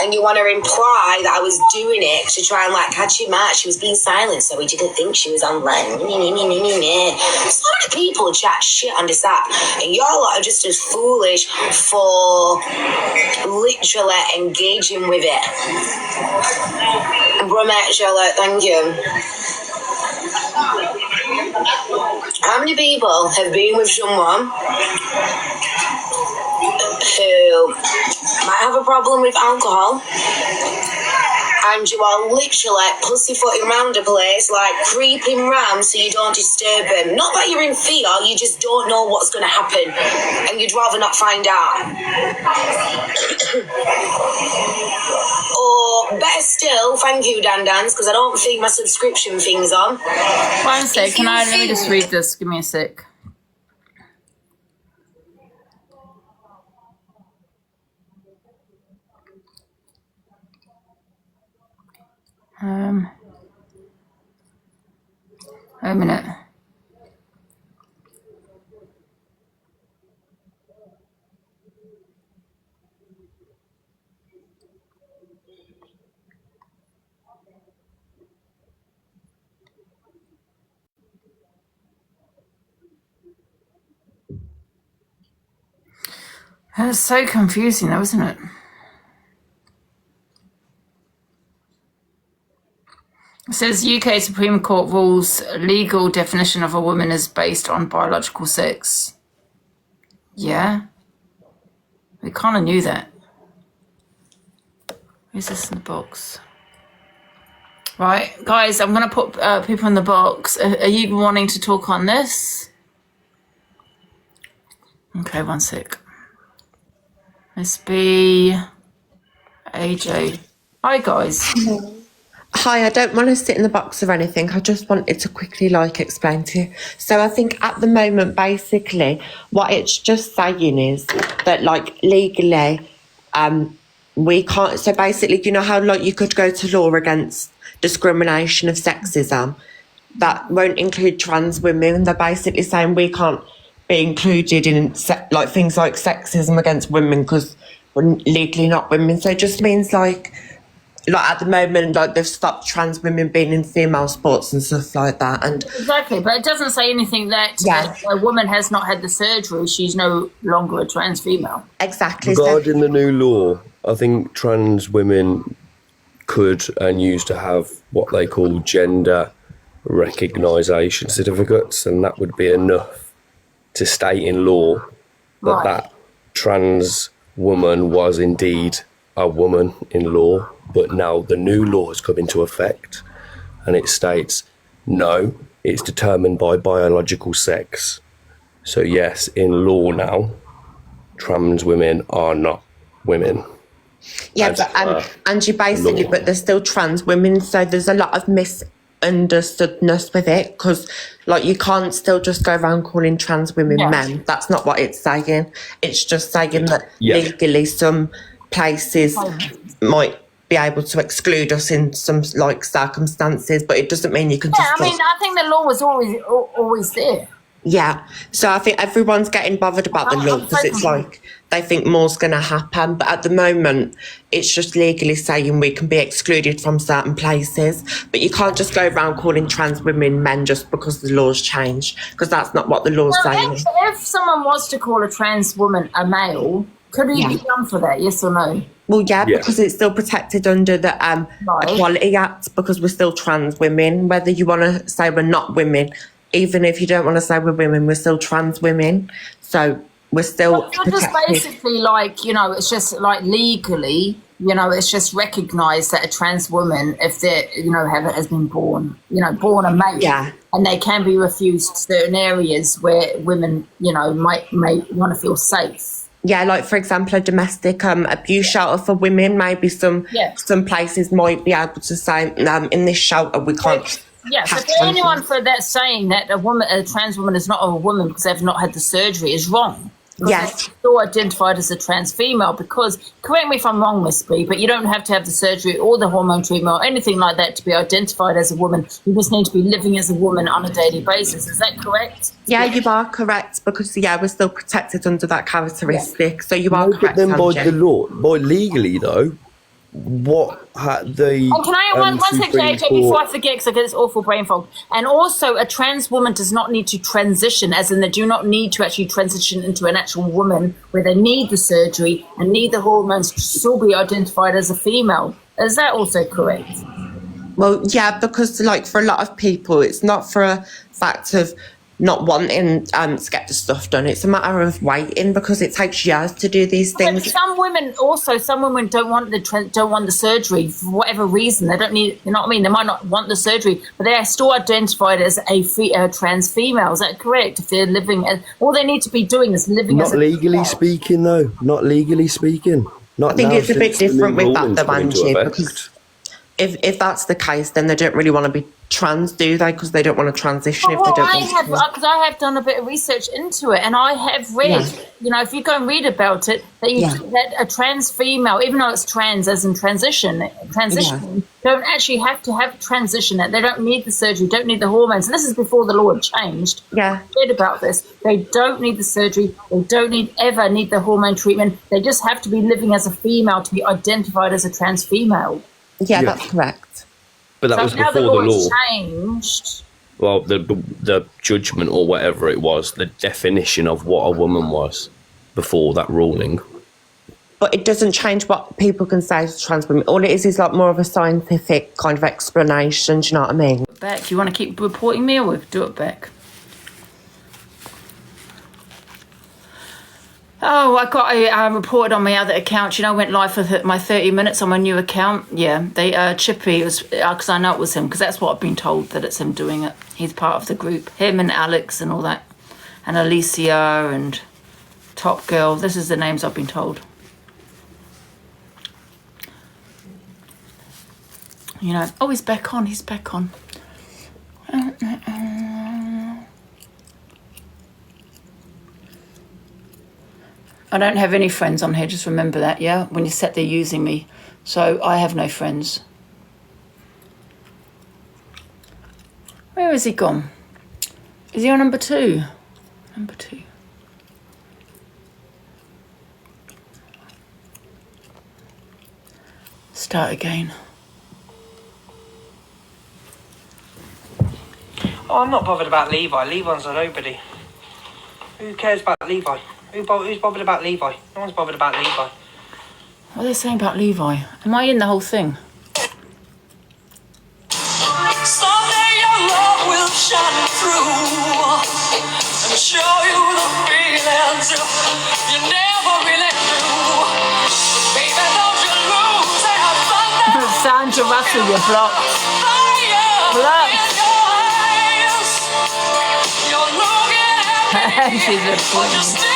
and you want to imply that I was doing it to try and like catch him out. She was being silent, so we didn't think she was online. So many people chat shit on this app, and y'all are just as foolish for literally engaging with it. Brumette Charlotte, thank you. How many people have been with someone who might have a problem with alcohol, and you are literally pussyfooting around the place, like creeping round so you don't disturb him? Not that you're in fear, you just don't know what's going to happen, and you'd rather not find out. Or better still, thank you, Dan Dance, because I don't think my subscription thing's on. One sec, let me just read this. Give me a sec. A minute. It's so confusing though, isn't it? It says UK Supreme Court rules legal definition of a woman is based on biological sex. Yeah. We kind of knew that. Who's this in the box? Right, guys, I'm going to put people in the box. Are you wanting to talk on this? Okay, one sec. Miss B, AJ. Hi, guys. Hi, I don't want to sit in the box or anything. I just wanted to quickly explain to you. So I think at the moment, basically, what it's just saying is that legally, we can't. So basically, you know how you could go to law against discrimination of sexism. That won't include trans women. They're basically saying we can't be included in things like sexism against women because we're legally not women. So it just means at the moment, they've stopped trans women being in female sports and stuff like that. And exactly, but it doesn't say anything that if a woman has not had the surgery, she's no longer a trans female. Exactly. Regarding the new law, I think trans women could and used to have what they call gender recognition certificates, and that would be enough to state in law that that trans woman was indeed a woman in law. But now the new law has come into effect and it states, no, it's determined by biological sex. So yes, in law now, trans women are not women. Yeah, but Angie, basically, but they're still trans women, so there's a lot of misunderstoodness with it, because you can't still just go around calling trans women men. That's not what it's saying. It's just saying that legally some places might be able to exclude us in some circumstances, but it doesn't mean you can just... I think the law was always there. Yeah, so I think everyone's getting bothered about the law because it's they think more's going to happen, but at the moment it's just legally saying we can be excluded from certain places, but you can't just go around calling trans women men just because the law's changed, because that's not what the law's saying. If someone was to call a trans woman a male, could he be done for that, yes or no? Well, yeah, because it's still protected under the Equality Act, because we're still trans women, whether you want to say we're not women. Even if you don't want to say we're women, we're still trans women. So we're still protected. Just basically it's just legally, it's just recognised that a trans woman, if they're, has been born a male, and they can be refused certain areas where women, may want to feel safe. Yeah, for example, a domestic abuse shelter for women. Maybe some places might be able to say, in this shelter we can't. Yeah, so for anyone saying that a trans woman is not a woman because they've not had the surgery is wrong. Yes. They're still identified as a trans female, because, correct me if I'm wrong, Miss B, but you don't have to have the surgery or the hormone treatment or anything like that to be identified as a woman. You just need to be living as a woman on a daily basis. Is that correct? Yeah, you are correct, because, we're still protected under that characteristic. So you are correct. But then by the law, legally though, what the... And can I one second, AJ, before I forget, because I get this awful brain fog. And also, a trans woman does not need to transition, as in they do not need to actually transition into an actual woman where they need the surgery and need the hormones to still be identified as a female. Is that also correct? Well, yeah, because for a lot of people, it's not for a fact of not wanting to get the stuff done. It's a matter of waiting, because it takes years to do these things. But some women don't want the surgery for whatever reason. They don't need, you know what I mean? They might not want the surgery, but they are still identified as a trans female. Is that correct? If they're living, all they need to be doing is living as a female. Not legally speaking, though. Not legally speaking. I think it's a bit different with that, though, Angie, because if that's the case, then they don't really want to be trans, do they? Because they don't want to transition if they don't want to. Because I have done a bit of research into it, and I have read, if you go and read about it, that a trans female, even though it's trans as in transition, don't actually have to have transition. They don't need the surgery, don't need the hormones. And this is before the law had changed. Yeah. I read about this. They don't need the surgery. They don't ever need the hormone treatment. They just have to be living as a female to be identified as a trans female. Yeah, that's correct. But that was before the law changed. Well, the judgment or whatever it was, the definition of what a woman was before that ruling but it doesn't change what people can say to trans women. All it is like more of a scientific kind of explanation. Do you know what I mean? Back. Do you want to keep reporting me, or we'll do it back? Oh, I reported on my other account. You know, went live for my 30 minutes on my new account. Yeah, they Chippy was because I know it was him, because that's what I've been told, that it's him doing it. He's part of the group. Him and Alex and all that, and Alicia and Top Girl. This is the names I've been told. You know. Oh, he's back on. He's back on. I don't have any friends on here, just remember that, yeah? When you sat there using me. So I have no friends. Where is he gone? Is he on number 2? Number 2. Start again. Oh, I'm not bothered about Levi. Levi's a nobody. Who cares about Levi? Who's bothered about Levi? No one's bothered about Levi. What are they saying about Levi? Am I in the whole thing? Someday your love will shine through and show you the feelings you never really knew. Baby, don't you lose that thunder. Sandra Russell, you're blocked. Blocked. She's a queen.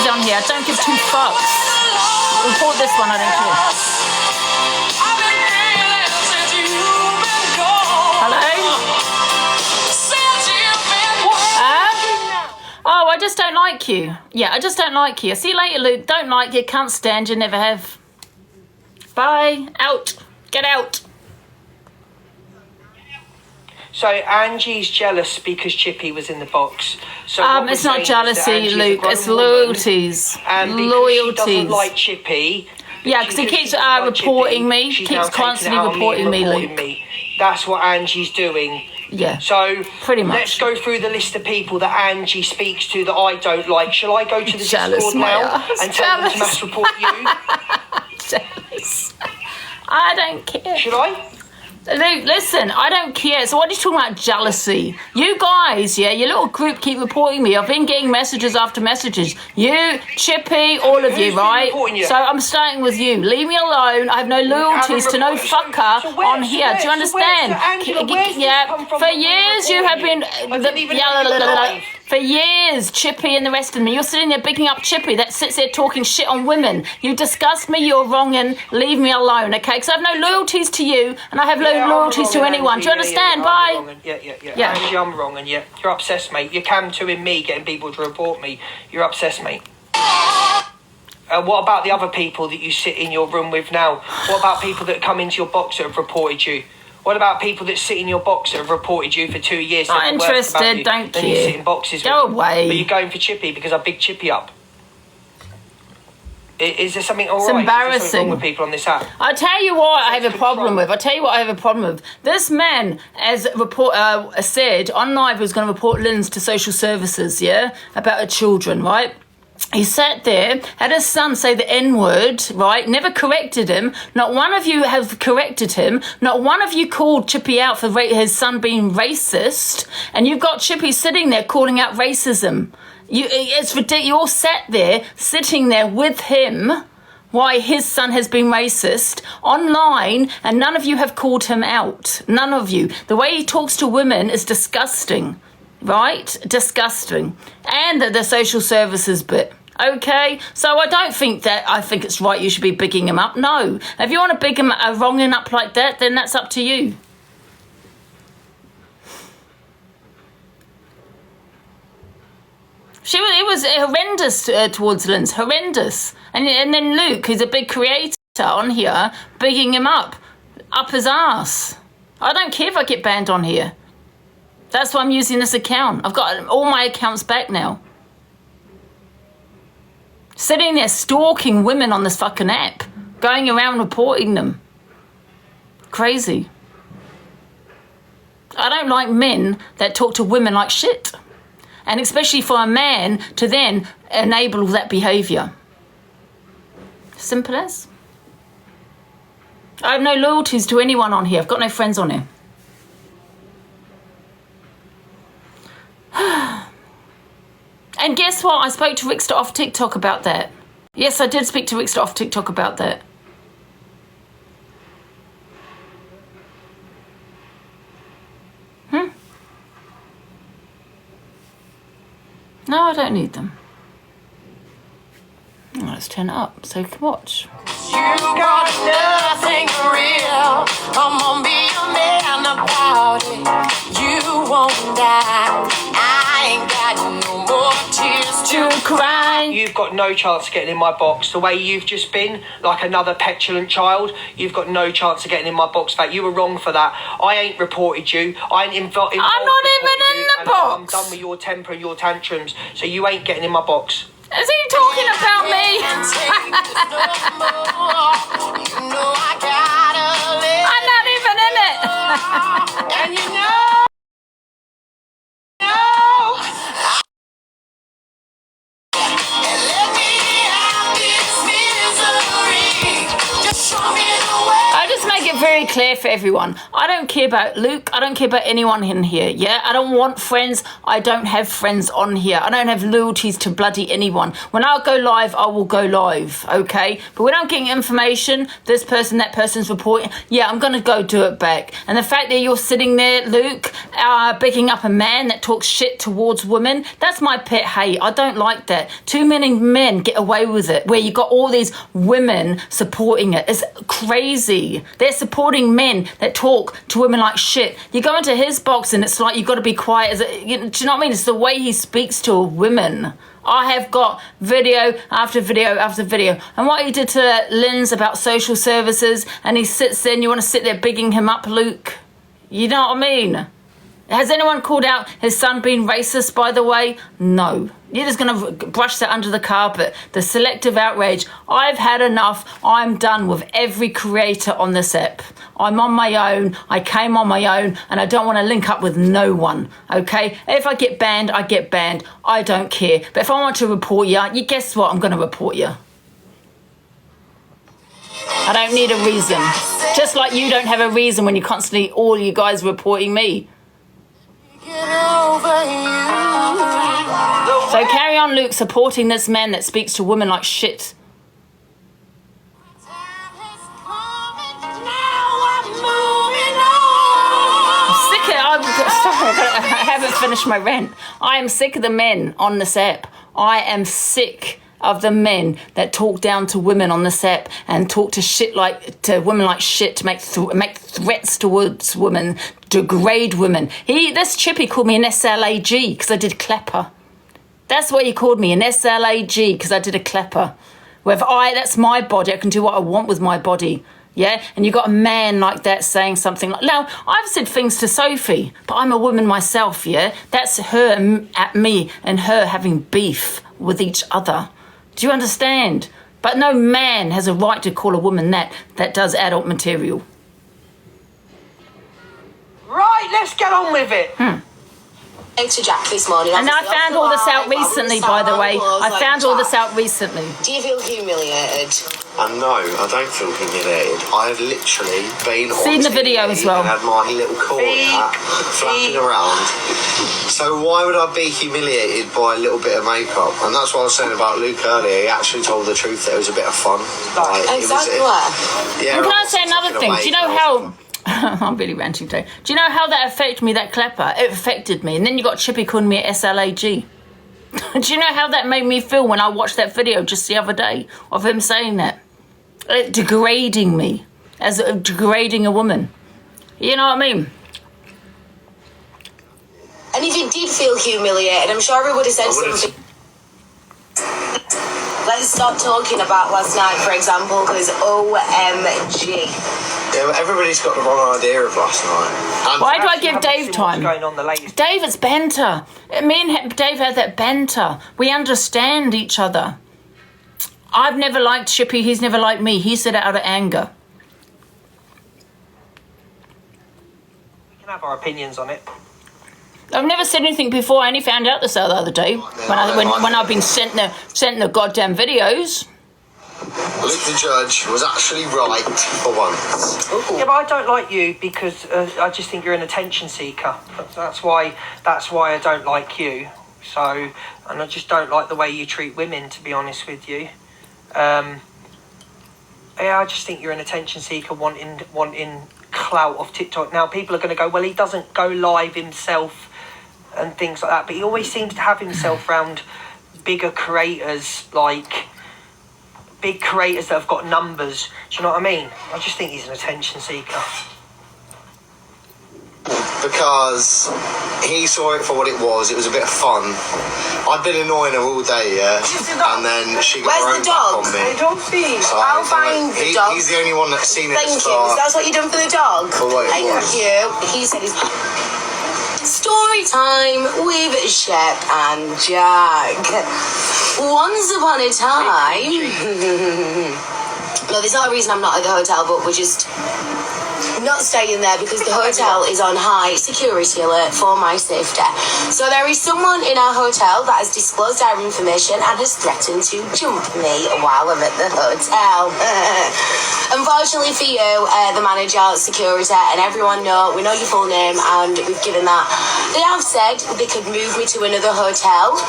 On here, I don't give 2 fucks. Report this one, I don't care. Hello? Oh, I just don't like you. Yeah, I just don't like you. See you later, Luke. Don't like you, can't stand you, never have. Bye. Out. Get out. So Angie's jealous because Chippy was in the box. So it's not jealousy, Luke. It's loyalties. And loyalties. She doesn't like Chippy. Yeah, because he keeps reporting me. Keeps constantly reporting me, Luke. That's what Angie's doing. Yeah. So pretty much. Let's go through the list of people that Angie speaks to that I don't like. Shall I go to the Discord now and tell them to mass report you? Jealous. I don't care. Should I? Luke, listen, I don't care. So what are you talking about jealousy? You guys, yeah, your little group keep reporting me. I've been getting messages after messages. You, Chippy, all of you, right? So I'm starting with you. Leave me alone. I have no loyalties to no fucker on here. Do you understand? Yeah, for years you have been... For years, Chippy and the rest of them, you're sitting there bigging up Chippy that sits there talking shit on women. You disgust me, you're wrong, and leave me alone, okay? Because I have no loyalties to you, and I have no loyalties to anyone. Do you understand? Bye. Yeah. Angie, I'm wrong, and you're obsessed, mate. You're cam to in me getting people to report me. You're obsessed, mate. What about the other people that you sit in your room with now? What about people that come into your box that have reported you? What about people that sit in your box that have reported you for 2 years? Not interested, don't care. You sit in boxes Go with away. Them, but you're going for Chippy because I big Chippy up. Is there something It's embarrassing. Is there something wrong with people on this app? I'll tell you what I have a problem with. This man, as said on live, was going to report Lynn's to social services, yeah, about her children, right? He sat there, had his son say the N-word, right? Never corrected him. Not one of you have corrected him. Not one of you called Chippy out for his son being racist. And you've got Chippy sitting there calling out racism. It's ridiculous. You all sat there, sitting there with him, why his son has been racist online, and none of you have called him out. None of you. The way he talks to women is disgusting. Right? Disgusting. And the social services bit. Okay? So I think it's right you should be bigging him up. No. If you want to big him wronging up like that, then that's up to you. It was horrendous towards Lynn's. Horrendous. And then Luke, who's a big creator on here, bigging him up his ass. I don't care if I get banned on here. That's why I'm using this account. I've got all my accounts back now. Sitting there stalking women on this fucking app. going around reporting them. Crazy. I don't like men that talk to women like shit. And especially for a man to then enable that behaviour. Simple as. I have no loyalties to anyone on here. I've got no friends on here. And guess what? I spoke to Rickster off TikTok about that. Yes, I did speak to Rickster off TikTok about that. No, I don't need them. Oh, let's turn it up so you can watch. You got nothing real. I'm gonna be a man about it. You won't die. I ain't got no more tears to cry. You've got no chance of getting in my box. The way you've just been, like another petulant child, you've got no chance of getting in my box. That you were wrong for that. I ain't reported you. I ain't involved. I'm not even in the box. I'm done with your temper and your tantrums. So you ain't getting in my box. Is he talking about me? I'm not even in it. And you know, and let me have this misery. Just show me the way. I just make it very clear for everyone. I don't care about Luke. I don't care about anyone in here, yeah? I don't want friends. I don't have friends on here. I don't have loyalties to bloody anyone. When I go live, I will go live, okay? But when I'm getting information, this person, that person's reporting, yeah, I'm going to go do it back. And the fact that you're sitting there, Luke, picking up a man that talks shit towards women, that's my pet hate. I don't like that. Too many men get away with it, where you got all these women supporting it. It's crazy. They're supporting men that talk to women like shit. You go into his box and it's like you've got to be quiet. Do you know what I mean? It's the way he speaks to women. I have got video after video after video. And what he did to Lynn's about social services, and he sits there and you want to sit there bigging him up, Luke. You know what I mean? Has anyone called out his son being racist, by the way? No. You're just going to brush that under the carpet. The selective outrage. I've had enough. I'm done with every creator on this app. I'm on my own. I came on my own, and I don't want to link up with no one, okay? If I get banned, I get banned. I don't care. But if I want to report you, guess what? I'm going to report you. I don't need a reason. Just like you don't have a reason when you're constantly, all you guys reporting me. So carry on, Luke, supporting this man that speaks to women like shit. I haven't finished my rant. I am sick of the men on this app. I am sick of the men that talk down to women on this app and talk to women like shit, to make threats towards women, degrade women. This chippy called me an SLAG because I did klepper. That's what he called me, an SLAG, because I did a klepper. That's my body. I can do what I want with my body. Yeah, and you got a man like that saying something like, now, I've said things to Sophie, but I'm a woman myself, yeah? That's her at me and her having beef with each other. Do you understand? But no man has a right to call a woman that does adult material. Right, let's get on with it. To Jack this morning. And I found all this out recently, by the way. I found all this out recently. Do you feel humiliated? No, I don't feel humiliated. I have literally been seen the video as well. And had my little corner flapping around. So why would I be humiliated by a little bit of makeup? And that's what I was saying about Luke earlier. He actually told the truth that it was a bit of fun. Exactly. And can I say another thing? Do you know how... I'm really ranting today. Do you know how that affected me, that klepper? It affected me. And then you got Chippy calling me a SLAG. Do you know how that made me feel when I watched that video just the other day of him saying that? Degrading me. As degrading a woman. You know what I mean? And if you did feel humiliated, I'm sure he would have said something. Let's stop talking about last night, for example, because OMG. Yeah, but everybody's got the wrong idea of last night. Why do I give Dave time? Dave, it's banter. Me and Dave had that banter. We understand each other. I've never liked Shippy. He's never liked me. He said it out of anger. We can have our opinions on it. I've never said anything before. I only found out this the other day when I've been sent the goddamn videos. Luke the judge was actually right for once. Ooh. Yeah, but I don't like you because I just think you're an attention seeker. That's why I don't like you. So, and I just don't like the way you treat women, to be honest with you. Yeah, I just think you're an attention seeker wanting clout off TikTok. Now, people are going to go, well, he doesn't go live himself and things like that, but he always seems to have himself around bigger creators, like big creators that have got numbers. Do you know what I mean? I just think he's an attention seeker. Because he saw it for what it was. It was a bit of fun. I'd been annoying her all day, yeah. And then she got her own back on me. I don't see. So I'll find the dog. He's the only one that's seen it. Thank you. That's what you done for the dog. For what it was. Thank you. He said he's... Story time with Shep and Jack. Once upon a time... No, there's not a reason I'm not at the hotel, but we're just... not staying there because the hotel is on high security alert for my safety. So there is someone in our hotel that has disclosed our information and has threatened to jump me while I'm at the hotel. Unfortunately for you, the manager, security, and everyone we know your full name, and we've given that. They have said they could move me to another hotel.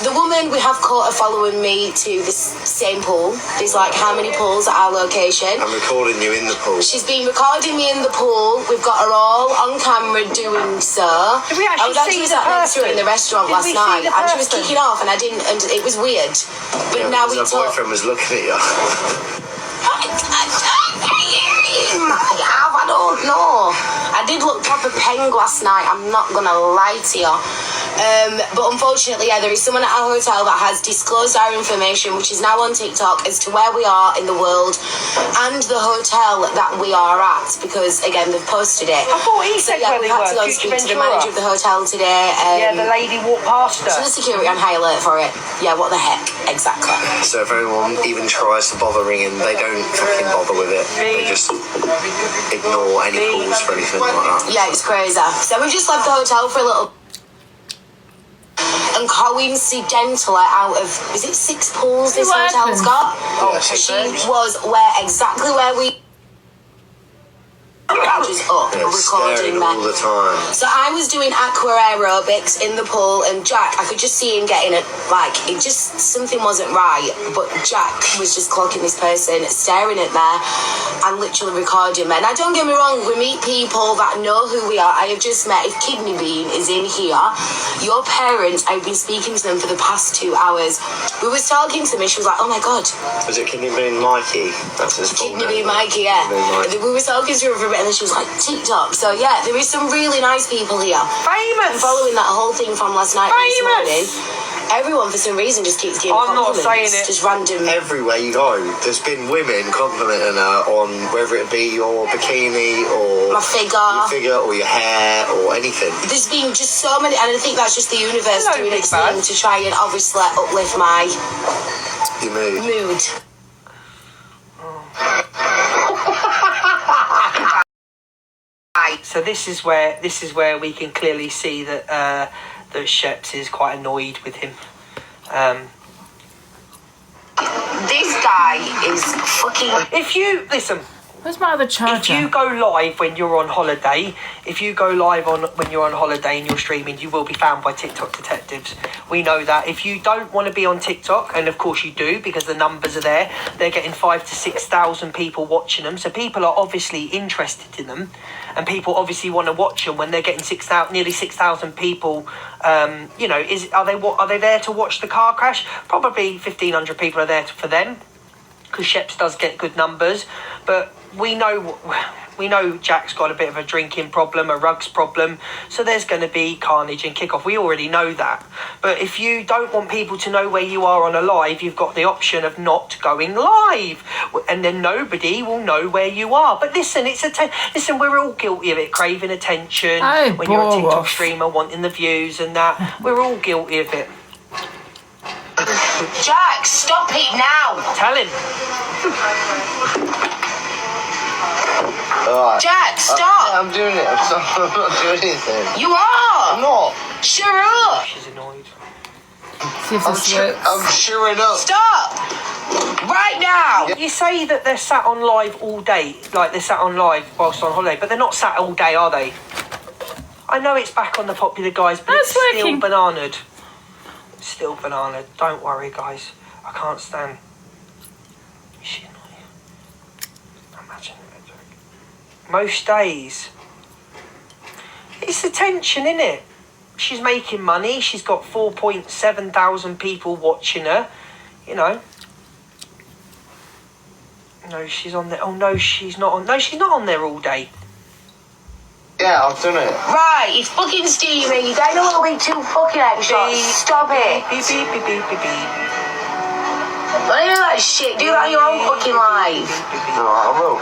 The woman we have caught her following me to the same pool. There's like how many pools at our location? I'm recording you in the pool. She's been recording me in the pool. We've got her all on camera doing so. Did we I was actually sat next to her in the restaurant last night, and she was kicking off, and I didn't, and it was weird. But now we her boyfriend was looking at you. I don't know. I did look proper peng last night, I'm not gonna lie to you. But unfortunately, yeah, there is someone at our hotel that has disclosed our information, which is now on TikTok, as to where we are in the world and the hotel that we are at, because again, they've posted it. I thought he said yeah, where we've they had were. to go and speak to the manager of the hotel today. Yeah, the lady walked past her. So the security on high alert for it. Yeah, what the heck? Exactly. So if anyone even tries to bother ringing, they don't fucking bother with it. They just ignore any calls for anything like that. Yeah, it's crazy. So we just left the hotel for a little... And coincidentally, out of, is it 6 pools this hotel's got? Oh, she was exactly where we... Just up recording me. All the time. So I was doing aqua aerobics in the pool, and Jack, I could just see him getting it, like, it just, something wasn't right, but Jack was just clocking this person, staring at me, and literally recording me. Now, don't get me wrong, we meet people that know who we are. I have just met, if Kidney Bean is in here, your parents, I've been speaking to them for the past 2 hours. We was talking to me, she was like, oh my God. Was it Kidney Bean Mikey? That's his full name. Kidney Bean Mikey, yeah. We were talking to her for a bit, and then she was like, TikTok. So yeah, there is some really nice people here. Famous! I'm following that whole thing from last night. This morning. Everyone, for some reason, just keeps giving compliments. I'm not saying it. Just random. Everywhere you go, there's been women complimenting her on whether it be your bikini or my figure, or your hair or anything. There's been just so many, and I think that's just the universe doing its thing to try and obviously uplift my mood. So this is where we can clearly see that that Sheps is quite annoyed with him. This guy is fucking... If you... Listen. Where's my other charger? If you go live when you're on holiday, when you're on holiday and you're streaming, you will be found by TikTok detectives. We know that. If you don't want to be on TikTok, and of course you do because the numbers are there, they're getting 5,000 to 6,000 people watching them. So people are obviously interested in them, and people obviously want to watch them when they're getting nearly 6,000 people. Are they there to watch the car crash? Probably 1,500 people are there for them, because Sheps does get good numbers, but we know Jack's got a bit of a drinking problem, a rugs problem, so there's going to be carnage and kickoff. We already know that. But if you don't want people to know where you are on a live, you've got the option of not going live, and then nobody will know where you are. But listen, listen, we're all guilty of it, craving attention when you're a TikTok streamer, wanting the views and that. We're all guilty of it. Jack, stop it now. Tell him. Alright. Jack, stop. I'm doing it. I'm not doing anything. You are. I'm not. Shut up. She's annoyed. I'm cheering up. Stop. Right now. You say that they're sat on live all day, like they're sat on live whilst on holiday, but they're not sat all day, are they? I know it's back on the popular guys, but it's still bananaed. Still bananaed. Don't worry, guys. I can't stand. Is she annoying? Imagine it. Most days. It's the tension, innit? She's making money. She's got 4.7 thousand people watching her. You know. No, she's on there. Oh, no, she's not on. No, she's not on there all day. Yeah, I've done it. Right, it's fucking steamy. You're getting a little bit too fucking extra. Stop it. Beep, beep, beep, beep, beep, beep. Don't do that shit. Do that on your own fucking life. No, I will.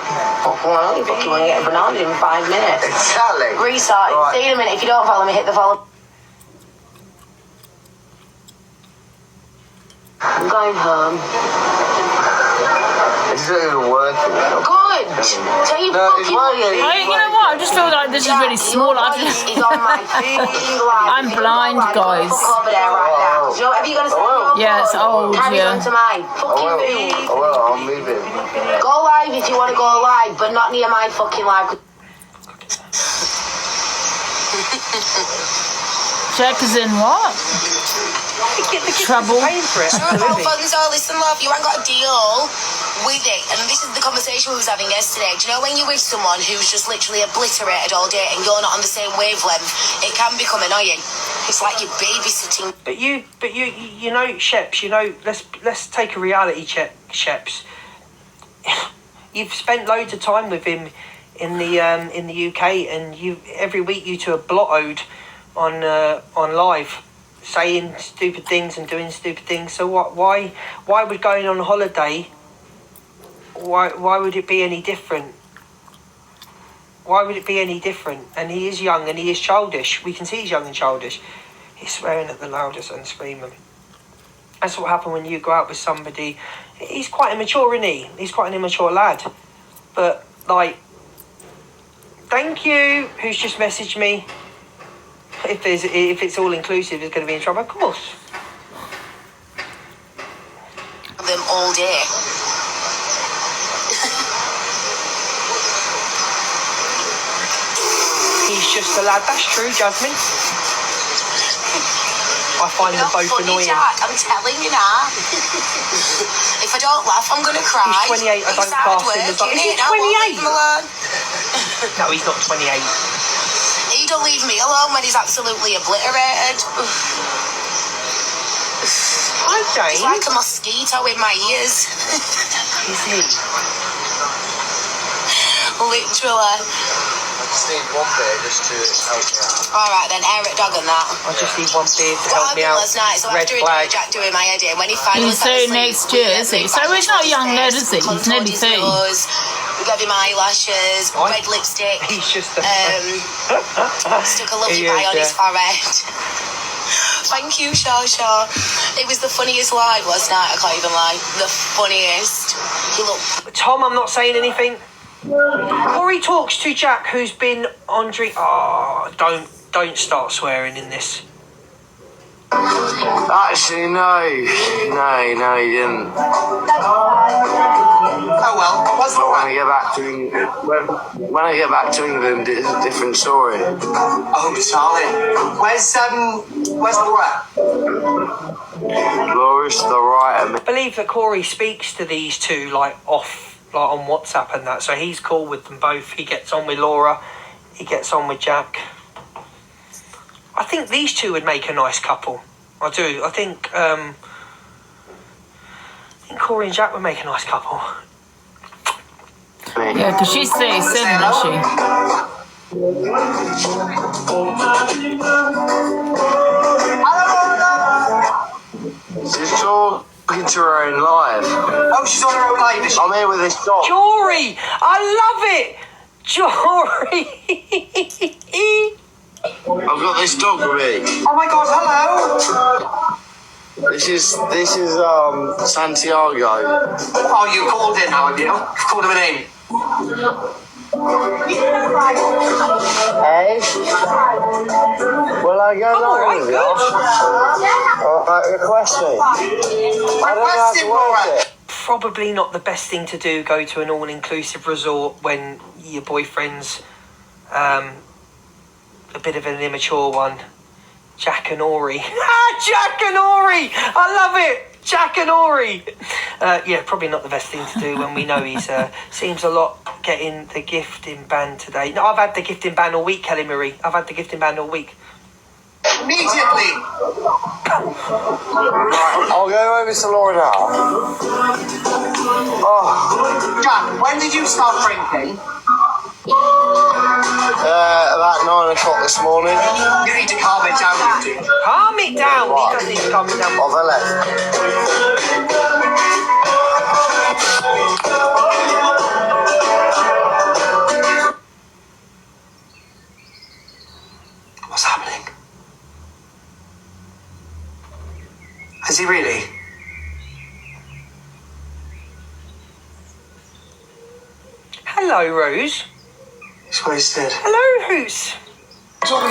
Well, you fucking want to get a banana in 5 minutes. Exactly. Restart. Right. See you in a minute. If you don't follow me, hit the follow. I'm going home. It's not even working. Good. Tell you fucking it's working. You know what? I just feel like this is really small. He's on my fucking line. I'm blind, guys. Fuck over there right now. You know what have you got to say? Yeah, it's old, Carry yeah. on to mine. Fucking I will. I'm leaving. Go live if you want to go live, but not near my fucking live. Jack is in what? Trouble. Fonzo, listen, love, you ain't got a deal with it. And this is the conversation we was having yesterday. Do you know when you're with someone who's just literally obliterated all day and you're not on the same wavelength, it can become annoying. It's like you're babysitting. But you know, Sheps, you know, let's take a reality check, Sheps. You've spent loads of time with him in the UK, and every week you two are blottoed on live, saying stupid things and doing stupid things. So why would going on holiday? Why would it be any different? Why would it be any different? And he is young and he is childish. We can see he's young and childish. He's swearing at the loudest and screaming. That's what happened when you go out with somebody. He's quite immature, isn't he? He's quite an immature lad. But, like, thank you, who's just messaged me. If it's all inclusive, it's going to be in trouble. Of course. Them all day. He's just a lad. That's true, Jasmine. I find them both annoying. Jack, I'm telling you now. If I don't laugh, I'm going to cry. He's 28. I don't class him as like. Is he 28? No, he's not 28. He don't leave me alone when he's absolutely obliterated. Okay. He's like a mosquito in my ears. Is he? Literally. I just need one beer just to help me out. Alright then, Eric Dog and that. I just need one beer to help me out. Last night, so Red after flag. Jack doing my head in, when he finally He's so next year, is he? So he's not young Ned, is he? He's nearly 30. We gave him eyelashes, red lipstick. He's just a... stuck a lovely eye on his forehead. Thank you, Shaw. It was the funniest live last night, I can't even lie. The funniest. He looked... Tom, I'm not saying anything. Corey talks to Jack, who's been on drink. Oh, don't start swearing in this. Actually, no, you didn't. Oh well, what's the When I get back to England, when I get back to England, it's a different story. Oh, Charlie. Where's Laura? Laura's to the right. I believe that Corey speaks to these two like on WhatsApp and that, so he's cool with them both. He gets on with Laura, he gets on with Jack. I think these two would make a nice couple. I do. I think Corey and Jack would make a nice couple. Yeah, because she's 37, isn't she? She's talking to her own live. Oh, she's on her own live, is she? I'm here with this dog. Jory! I love it! Jory! I've got this dog with me. Oh my god, hello! This is Santiago. Oh, you called in now, have you? Called him a name. Hey? Will I go live with you? Request me. I don't know how to work it. Probably not the best thing to do, go to an all-inclusive resort when your boyfriend's a bit of an immature one. Jack and Ori. Jack and Ori! I love it! Jack and Ori! Yeah, probably not the best thing to do when we know he's seems a lot getting the gifting ban today. No, I've had the gifting ban all week, Kelly Marie. I've had the gifting ban all week. Immediately! I'll go over to Laura now. Oh. Jack, when did you start drinking? About 9 o'clock this morning. You need to calm it down, you two. Calm it down! What? He doesn't need to calm it down. Of 11. What's happening? Is he really? Hello, Rose. He's wasted. Hello, Rose. You know who I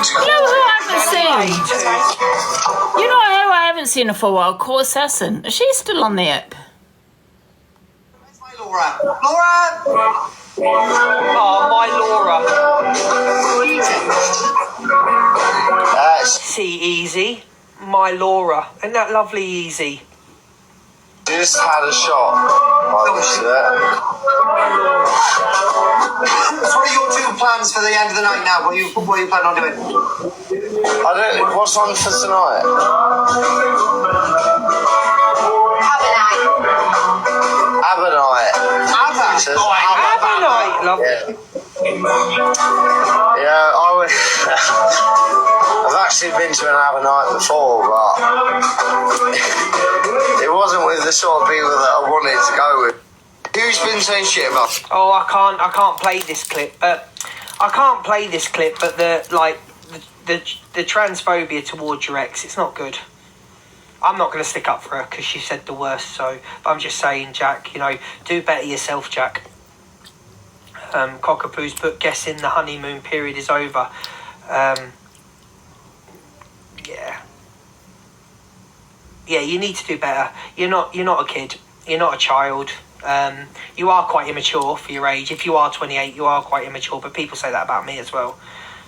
haven't seen? You know who I haven't seen her for a while? Core Assassin. Is she still on the app? Laura. Laura! Oh, my Laura. See, Easy. My Laura. Isn't that lovely, Easy? Just had a shot. So what are your two plans for the end of the night now? What are you planning on doing? I don't know. What's on for tonight? Abernite. Abernite. Lovely. Yeah, I've actually been to an Abernite before, but it wasn't with the sort of people that I wanted to go with. Who's been saying shit about? Oh, I can't play this clip. But the transphobia towards your ex, it's not good. I'm not going to stick up for her because she said the worst. So, but I'm just saying, Jack, do better yourself, Jack. Cockapoo's book, guessing the honeymoon period is over. Yeah, you need to do better. You're not a kid. You're not a child. You are quite immature for your age. If you are 28, you are quite immature. But people say that about me as well.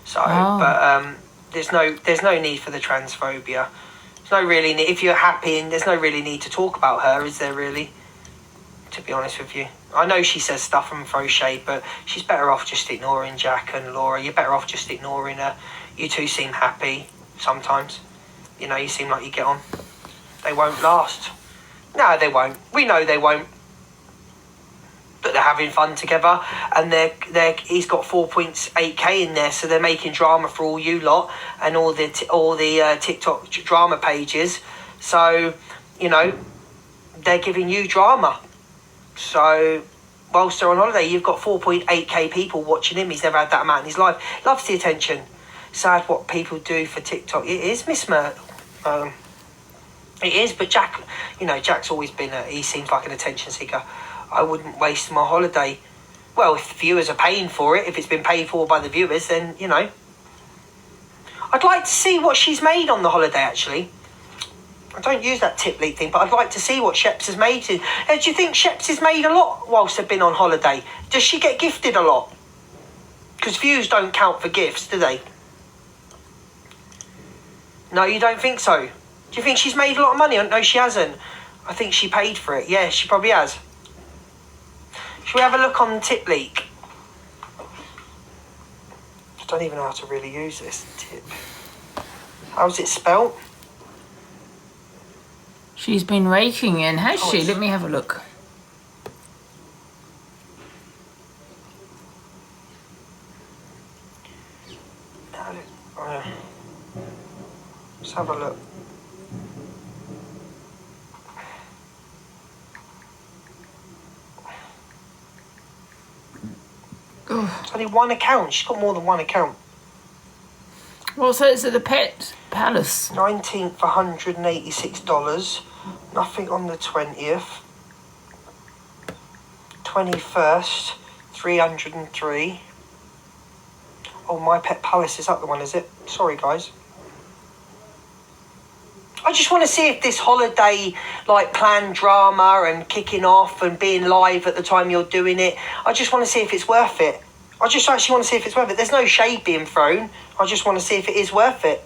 So, but there's no need for the transphobia. There's no really need. If you're happy, and there's no really need to talk about her, is there really? To be honest with you, I know she says stuff and throws shade, but she's better off just ignoring Jack and Laura. You're better off just ignoring her. You two seem happy sometimes. You seem like you get on. They won't last. No, they won't. We know they won't. But they're having fun together, and he's got 4.8k in there, so they're making drama for all you lot and all the TikTok drama pages. So, they're giving you drama. So, whilst they're on holiday, you've got 4.8k people watching him. He's never had that amount in his life. Loves the attention. Sad what people do for TikTok. It is, Miss Myrtle. It is, but Jack, Jack's always been he seems like an attention seeker. I wouldn't waste my holiday. Well, if the viewers are paying for it, if it's been paid for by the viewers, then, I'd like to see what she's made on the holiday, actually. I don't use that tip leak thing, but I'd like to see what Sheps has made. Do you think Sheps has made a lot whilst they've been on holiday? Does she get gifted a lot? Because views don't count for gifts, do they? No, you don't think so? Do you think she's made a lot of money? No, she hasn't. I think she paid for it. Yeah, she probably has. Should we have a look on Tip Leak? I don't even know how to really use this tip. How's it spelt? She's been raking in, has she? Let me have a look. Let's have a look. It's only one account. She's got more than one account. Well, so it's at the Pet Palace. 19th, $186. Nothing on the 20th. 21st, 303. Oh, My Pet Palace, is that the one, is it? Sorry, guys. I just want to see if this holiday, like, planned drama and kicking off and being live at the time you're doing it, I just want to see if it's worth it. I just actually want to see if it's worth it. There's no shade being thrown. I just want to see if it is worth it.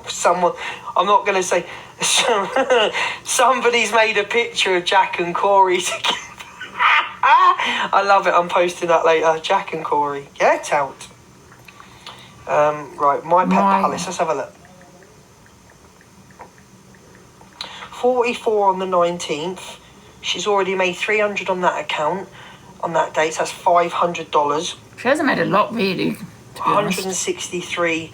Someone, I'm not going to say, somebody's made a picture of Jack and Corey together. I love it. I'm posting that later. Jack and Corey. Get out. Right, My Pet Palace. Let's have a look. 44 on the 19th. She's already made 300 on that account on that date. So that's $500. She hasn't made a lot, really. $163.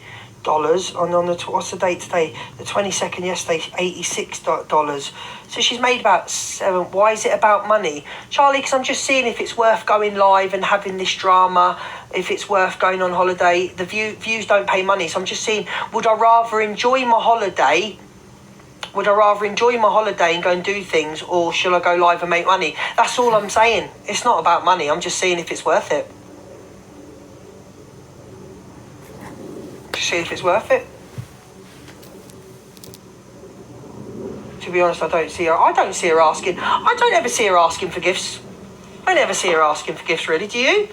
And on the what's the date today? The 22nd yesterday, $86. So she's made about 7. Why is it about money, Charlie? Because I'm just seeing if it's worth going live and having this drama. If it's worth going on holiday. The views don't pay money, so I'm just seeing. Would I rather enjoy my holiday? Would I rather enjoy my holiday and go and do things, or shall I go live and make money? That's all I'm saying. It's not about money. I'm just seeing if it's worth it. See if it's worth it. To be honest, I don't see her asking. I don't ever see her asking for gifts. I never see her asking for gifts, really. Do you?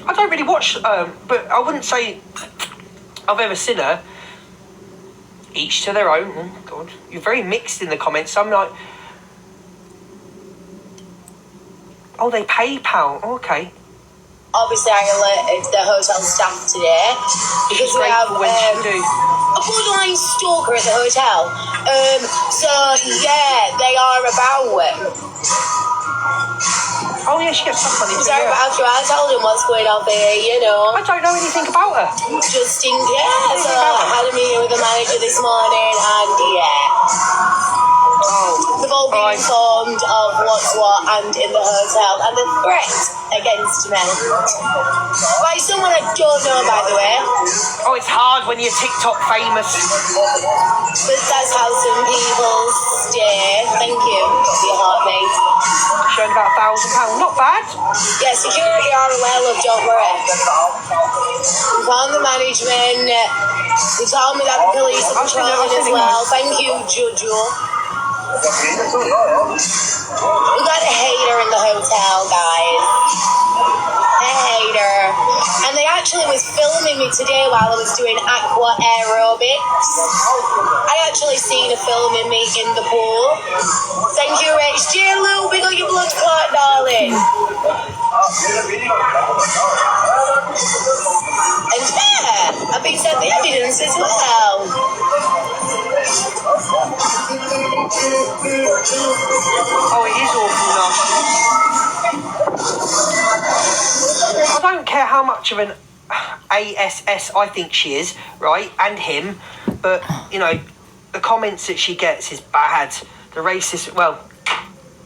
I don't really watch, but I wouldn't say I've ever seen her. Each to their own. Oh, God. You're very mixed in the comments. I'm like, oh, they PayPal. Oh, okay. Obviously, I alerted the hotel staff today because we have a borderline stalker at the hotel. So yeah, they are about it. Oh yeah, she gets some money. Sorry, but after I told him what's going on there, you know. I don't know anything about her. Just in case. So I had a meeting with the manager this morning, and yeah. They've all been informed of what's what and in the hotel and the threat against me. By someone I don't know, by the way. Oh, it's hard when you're TikTok famous. But that's how some people stay. Thank you for your heart, mate. Showing about £1,000. Not bad. Yeah, security are aware, love, don't worry. We found the management. They told me that the police are patrolling as well. Thank you, Jojo. We got a hater in the hotel, guys. A hater. And they actually was filming me today while I was doing aqua aerobics. I actually seen a filming me in the pool. Thank you, HJ Lou. We got your blood clot, darling. And yeah, I've been sent the evidence as well. Oh, it is awful nasty. I don't care how much of an ASS I think she is, right, and him, but, you know, the comments that she gets is bad. The racist, well,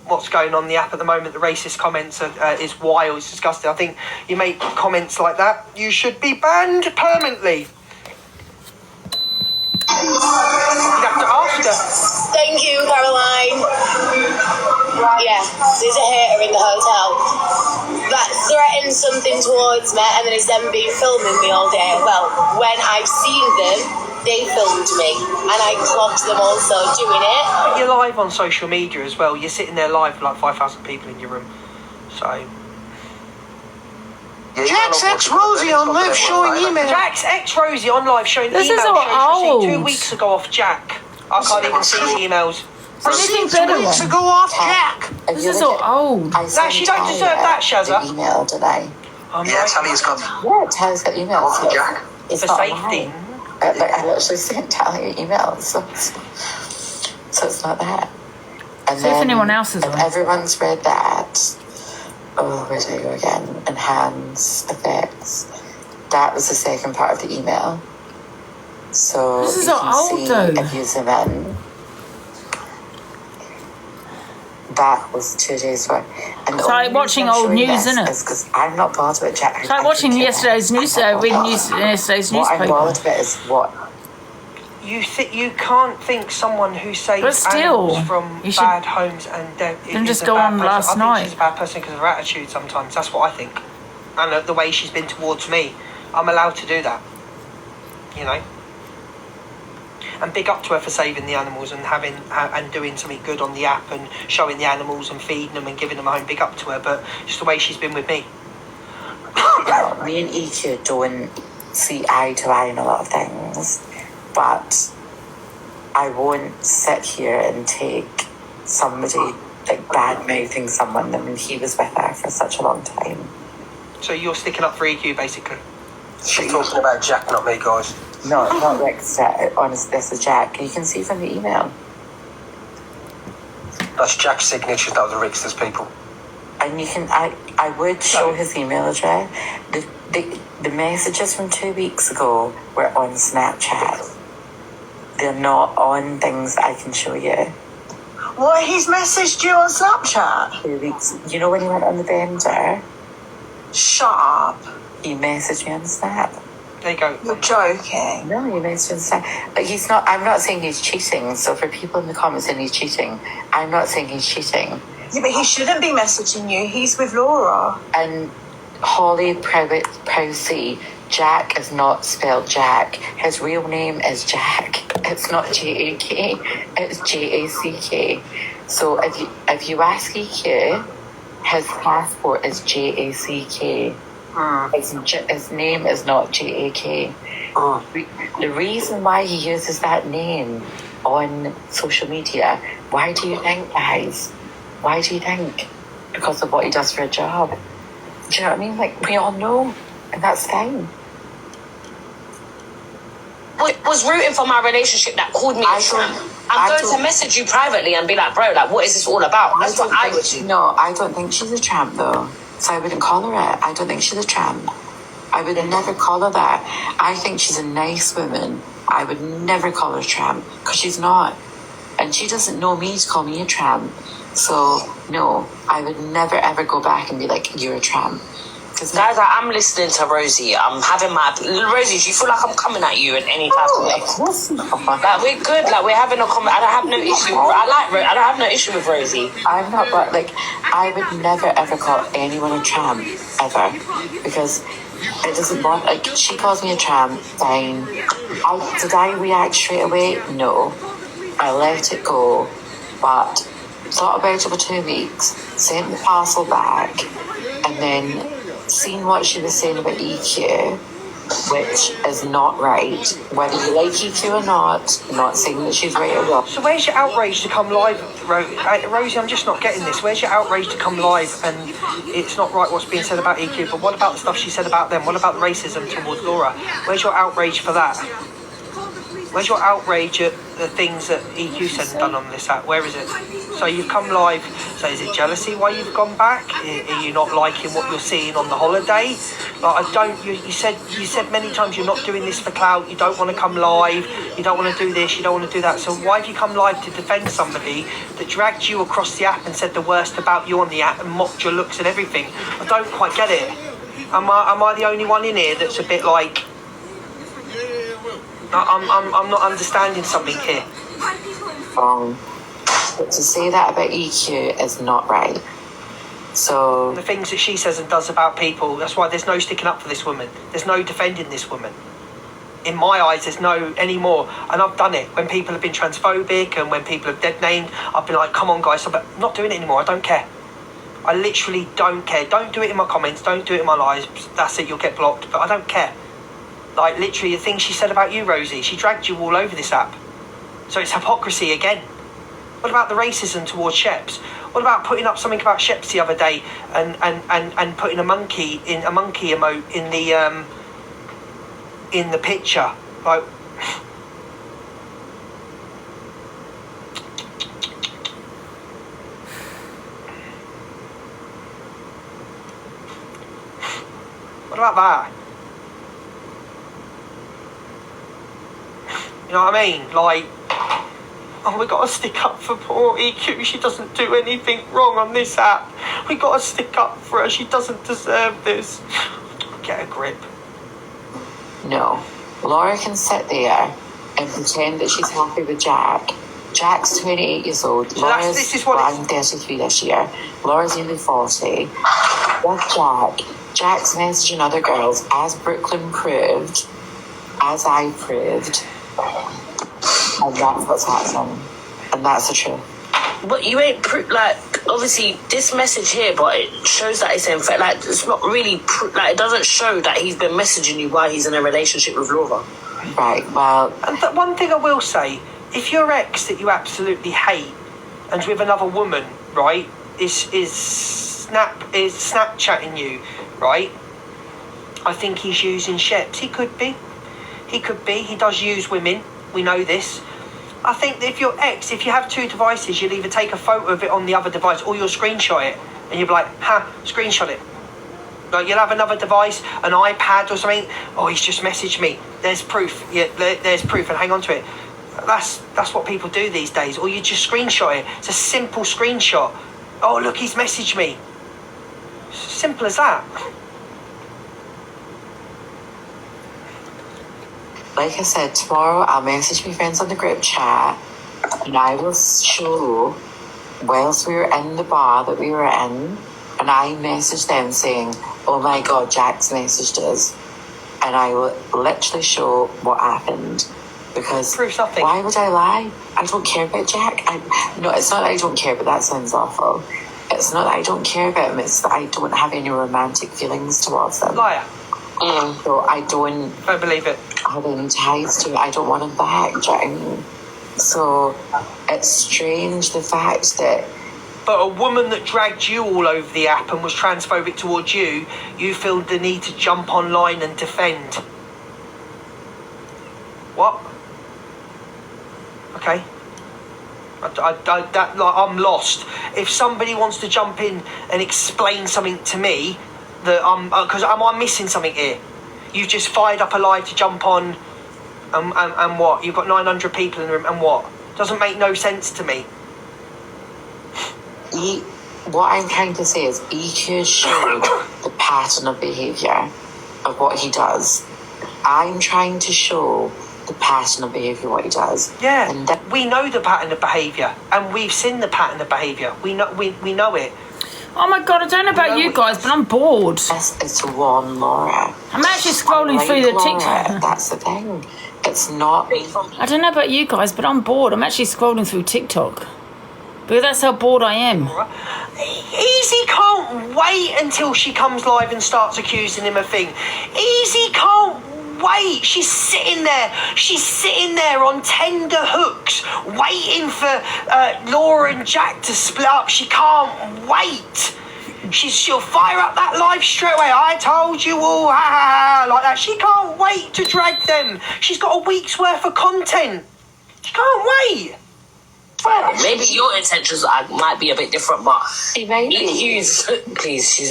what's going on in the app at the moment, the racist comments is wild, it's disgusting. I think you make comments like that, you should be banned permanently. You'd have to ask her. Thank you, Caroline. Yeah, there's a hater in the hotel that threatens something towards me and then is then been filming me all day. Well, when I've seen them, they filmed me and I clocked them also doing it. But you're live on social media as well. You're sitting there live with like 5,000 people in your room. So... Jack's ex-Rosie on live showing email. Jack's ex-Rosie on live showing email. This is all old. 2 weeks ago off Jack. I can't even see the emails. Anything better weeks ago off Jack. This is all old. No, she don't deserve that, Shazza. Email today. Yeah, Tally's got. Yeah, Tally's got emails. Off Jack. It's for not safety. mine. I literally sent Tally emails, so it's not that. And see if anyone else is and everyone's read that. Oh, where did I go again? Enhance effects. That was the second part of the email. So this is you so can old, see though. if you zoom in. That was 2 days ago. And It's like watching old news, isn't it? Because I'm not bothered with Jack. It's like watching yesterday's news, reading yesterday's newspaper. What I'm bothered with is what... You can't think someone who saves animals from bad homes and didn't just go on last night. I think she's a bad person because of her attitude sometimes. That's what I think. And the way she's been towards me. I'm allowed to do that. You know? And big up to her for saving the animals and having and doing something good on the app and showing the animals and feeding them and giving them a home. Big up to her, but just the way she's been with me. Me and EQ don't see eye to eye in a lot of things, but I won't sit here and take somebody like bad mouthing someone when he was with her for such a long time. So you're sticking up for EQ basically? She's talking about Jack, not me, guys. No, not Rick's Jack. Honestly, this is Jack. You can see from the email. That's Jack's signature, that was Rick's, people. And you can, I would show his email address. The messages from 2 weeks ago were on Snapchat. They're not on things that I can show you. What, he's messaged you on Snapchat? 2 weeks. You know when he went on the bender? Shut up. He messaged me on Snap. There you go. You're joking. No, he messaged me on Snap. Like, he's not, I'm not saying he's cheating. So for people in the comments saying he's cheating, I'm not saying he's cheating. Yeah, but he shouldn't be messaging you. He's with Laura. And Holly Prowsey, Jack is not spelled Jack. His real name is Jack. It's not J-A-K. It's J-A-C-K. So if you ask EQ, his passport is J-A-C-K. His name is not J-A-K. The reason why he uses that name on social media, why do you think, guys? Why do you think? Because of what he does for a job. Do you know what I mean? Like, we all know, and that's fine. Was rooting for my relationship that called me a tramp. I'm going to message you privately and be like, bro, like, what is this all about? That's what I would do. No, I don't think she's a tramp, though. So I wouldn't call her it. I don't think she's a tramp. I would never call her that. I think she's a nice woman. I would never call her a tramp, because she's not. And she doesn't know me to call me a tramp. So, no, I would never, ever go back and be like, you're a tramp. Guys, I'm listening to Rosie. I'm having my... Rosie, do you feel like I'm coming at you in any type of way? Of course not. Like, we're good. Like, we're having a comment. I don't have no issue. I don't have no issue with Rosie. I'm not, but, like, I would never, ever call anyone a tramp, ever. Because it doesn't bother... Like, she calls me a tramp, fine. Did I react straight away? No. I let it go. But thought about it for 2 weeks, sent the parcel back, and then... seen what she was saying about EQ, which is not right. Whether you like EQ or not saying that she's right or wrong. So where's your outrage to come live, Rosie? I'm just not getting this. Where's your outrage to come live and it's not right what's being said about EQ, but what about the stuff she said about them? What about the racism towards Laura? Where's your outrage for that? Where's your outrage at the things that EQ said and done on this app? Where is it? So you've come live. So is it jealousy why you've gone back? Are you not liking what you're seeing on the holiday? Like, I don't. You said many times you're not doing this for clout. You don't want to come live. You don't want to do this. You don't want to do that. So why have you come live to defend somebody that dragged you across the app and said the worst about you on the app and mocked your looks and everything? I don't quite get it. Am I the only one in here that's a bit like? I'm not understanding something here. But to say that about EQ is not right. So the things that she says and does about people, that's why there's no sticking up for this woman. There's no defending this woman. In my eyes, there's no anymore. And I've done it when people have been transphobic and when people have dead named. I've been like, come on, guys, I'm not doing it anymore. I don't care. I literally don't care. Don't do it in my comments. Don't do it in my lives. That's it. You'll get blocked. But I don't care. Like, literally, the things she said about you, Rosie, she dragged you all over this app. So it's hypocrisy again. What about the racism towards Sheps? What about putting up something about Sheps the other day and putting a monkey emote in the picture? Like, what about that? You know what I mean? Like, Oh, we got to stick up for poor EQ. She doesn't do anything wrong on this app. We got to stick up for her. She doesn't deserve this. Get a grip. No. Laura can sit there and pretend that she's happy with Jack. Jack's 28 years old. So I'm 33 this year. Laura's nearly 40. With Jack's messaging other girls, as Brooklyn proved, as I proved, and that's what's happening. And that's the truth. But you ain't obviously this message here, but it shows that it's in fact like it's not really it doesn't show that he's been messaging you while he's in a relationship with Laura. Right. Well, and one thing I will say, if your ex that you absolutely hate and with another woman, right, is Snapchatting you, right, I think he's using Sheps. He could be. He does use women. We know this. I think that if your ex, if you have two devices, you'll either take a photo of it on the other device or you'll screenshot it. And you'll be like, screenshot it. Like, you'll have another device, an iPad or something. Oh, he's just messaged me. There's proof. Yeah, there's proof, and hang on to it. That's what people do these days. Or you just screenshot it. It's a simple screenshot. Oh, look, he's messaged me. Simple as that. Like I said, tomorrow I'll message my friends on the group chat and I will show, whilst we were in the bar that we were in, and I messaged them saying, oh my God, Jack's messaged us. And I will literally show what happened. Because why would I lie? I don't care about Jack. No, it's not that I don't care, but that sounds awful. It's not that I don't care about him, it's that I don't have any romantic feelings towards him. Liar. So I don't believe it. Have any ties to it. I don't want him back, do you know what I mean? So it's strange the fact that. But a woman that dragged you all over the app and was transphobic towards you, you feel the need to jump online and defend. What? Okay. I'm lost. If somebody wants to jump in and explain something to me, that because I'm missing something here. You've just fired up a live to jump on, and what? You've got 900 people in the room, and what? Doesn't make no sense to me. What I'm trying to say is EQ showed the pattern of behaviour of what he does. I'm trying to show the pattern of behaviour of what he does. Yeah, and we know the pattern of behaviour, and we've seen the pattern of behaviour. We know it. Oh my God, I don't know about you guys, but I'm bored. This is to warn Laura. I'm actually scrolling through the TikTok. That's the thing. It's not. I don't know about you guys, but I'm bored. I'm actually scrolling through TikTok. But that's how bored I am. Easy can't wait until she comes live and starts accusing him of things. Easy can't wait. She's sitting there on tender hooks, waiting for Laura and Jack to split up. She can't wait. She'll fire up that live straight away. I told you all, like that. She can't wait to drag them. She's got a week's worth of content. She can't wait. Well, maybe your intentions might be a bit different, but she's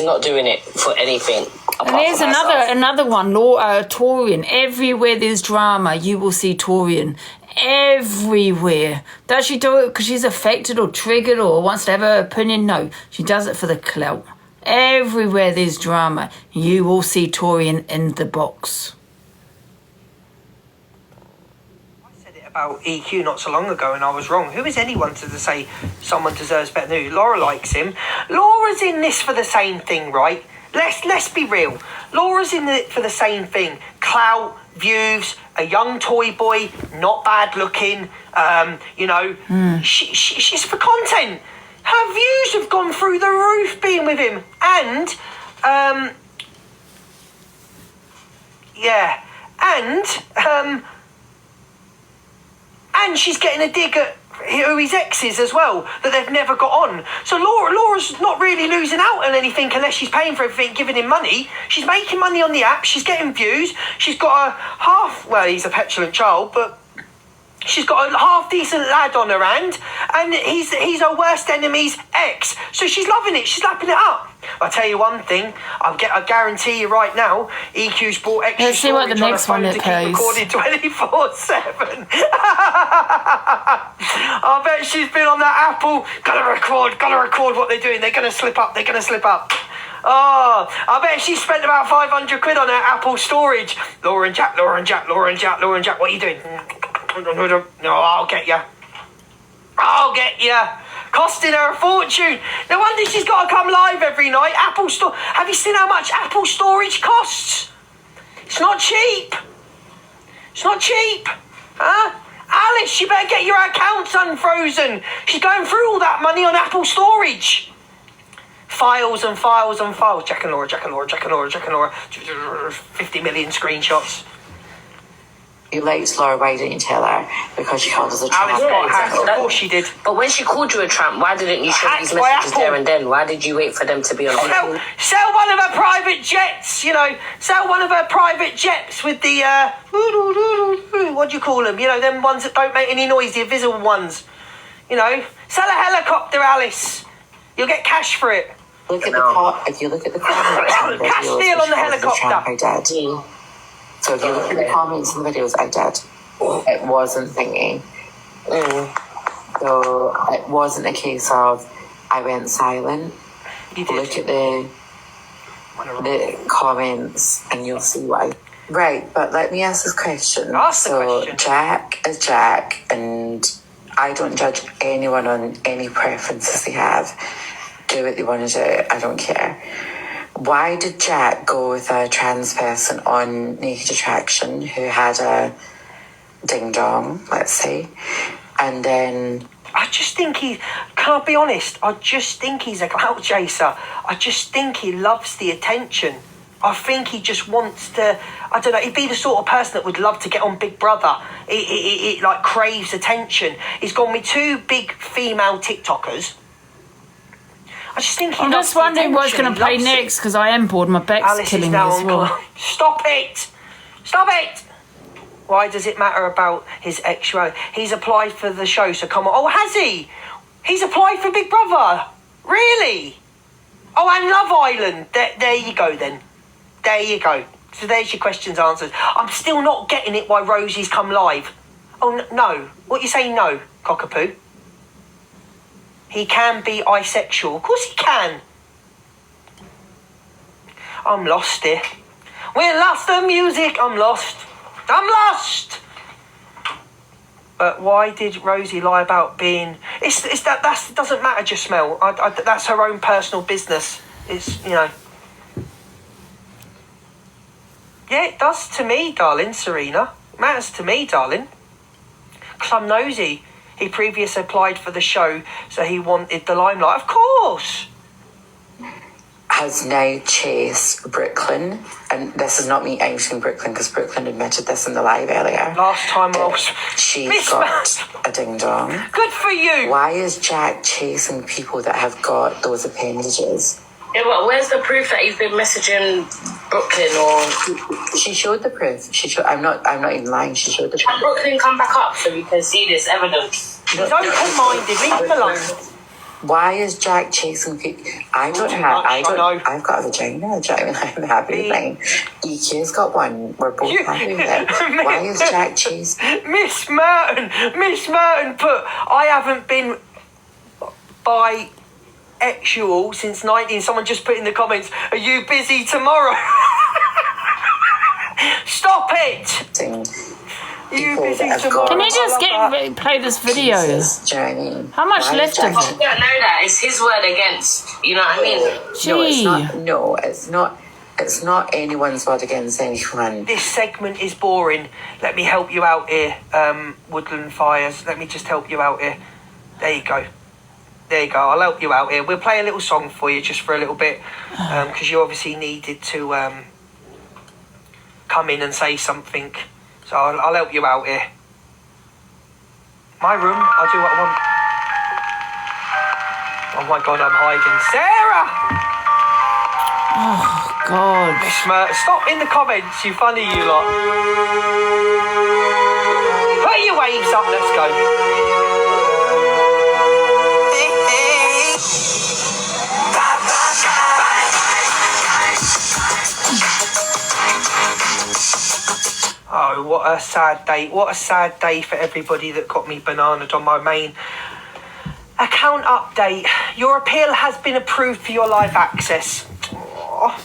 not doing it for anything. And there's another one, Torian. Everywhere there's drama, you will see Torian. Everywhere. Does she do it because she's affected or triggered or wants to have her opinion? No, she does it for the clout. Everywhere there's drama, you will see Torian in the box. About EQ not so long ago and I was wrong. Who is anyone to say someone deserves better than you? Laura likes him. Laura's in this for the same thing, right? Let's be real. Laura's in it for the same thing. Clout, views, a young toy boy, not bad looking, she's for content. Her views have gone through the roof being with him. And and she's getting a dig at who his ex is as well, that they've never got on. So Laura's not really losing out on anything unless she's paying for everything, giving him money. She's making money on the app, she's getting views, she's got he's a petulant child, but she's got a half-decent lad on her hand, and he's her worst enemy's ex. So she's loving it, she's lapping it up. I'll tell you one thing, I guarantee you right now, EQ's brought extra. Let's see what the next one it plays. Recorded 24/7. I bet she's been on that Apple. Gotta record what they're doing. They're gonna slip up. Oh, I bet she spent about 500 quid on her Apple storage. Lauren Jack, what are you doing? No, I'll get you. Costing her a fortune. No wonder she's got to come live every night. Have you seen how much Apple storage costs? It's not cheap. Huh? Alice, you better get your accounts unfrozen. She's going through all that money on Apple storage. Files and files and files. Jack and Laura. 50 million screenshots. You liked Laura, why didn't you tell her? Because she called us a tramp. Alice got hacked, of course she did. But when she called you a tramp, why didn't you show these messages there and then? Why did you wait for them to be on video? Sell one of her private jets, Sell one of her private jets with the, what do you call them? Them ones that don't make any noise, the invisible ones. Sell a helicopter, Alice. You'll get cash for it. If you look at the comments on the cash videos, deal on the helicopter. I did. So if you look at the comments in the videos, I did. It wasn't thingy. So it wasn't a case of I went silent. Look at the comments and you'll see why. Right, but let me ask this question. Jack is Jack, and I don't judge anyone on any preferences they have. Do what they want to do. I don't care. Why did Jack go with a trans person on Naked Attraction who had a ding dong, let's say, and then... I just think can I be honest? I just think he's a clout chaser. I just think he loves the attention. I think he just wants to, I don't know, he'd be the sort of person that would love to get on Big Brother. He like craves attention. He's gone with 2 big female TikTokers. I just think I'm just wondering what's going to play next because I am bored. My back's killing me as well. Stop it! Why does it matter about his sexuality? He's applied for the show, so come on. Oh, has he? He's applied for Big Brother. Really? Oh, and Love Island. There you go then. There you go. So there's your questions answered. I'm still not getting it why Rosie's come live. Oh, no. What you saying no, cockapoo? He can be bisexual. Of course he can. I'm lost here. We lost the music. I'm lost. But why did Rosie lie about being... That doesn't matter, Jasmel. That's her own personal business. It's, Yeah, it does to me, darling, Serena. It matters to me, darling. Because I'm nosy. He previously applied for the show, so he wanted the limelight. Of course! Has now chased Brooklyn, and this is not me outing Brooklyn because Brooklyn admitted this in the live earlier. Last time I was... She got a ding-dong. Good for you! Why is Jack chasing people that have got those appendages? Yeah, but where's the proof that you've been messaging Brooklyn or... She showed the proof. I'm not even lying. She showed the proof. Can Brooklyn come back up so we can see this evidence? He's open-minded. Leave him alone. Why is Jack chasing people? I've got a vagina, Jack. I'm happy with mine. EQ's got one. We're both happy with it. Why is Jack chasing? Miss Merton put, I haven't been bisexual since 19. Someone just put in the comments, are you busy tomorrow? Stop it! You busy tomorrow? Can you just play this video? How much left of it? You don't know that. It's his word against. You know what I mean? It's not anyone's word against anyone. This segment is boring. Let me help you out here, Woodland Fires. Let me just help you out here. There you go. I'll help you out here. We'll play a little song for you just for a little bit because you obviously needed to come in and say something. So I'll help you out here. My room, I'll do what I want. Oh my God, I'm hiding. Sarah! Oh God. Stop in the comments, you funny you lot. Put your waves up, let's go. Oh, what a sad day. What a sad day for everybody that got me bananaed on my main account update. Your appeal has been approved for your live access. Aww.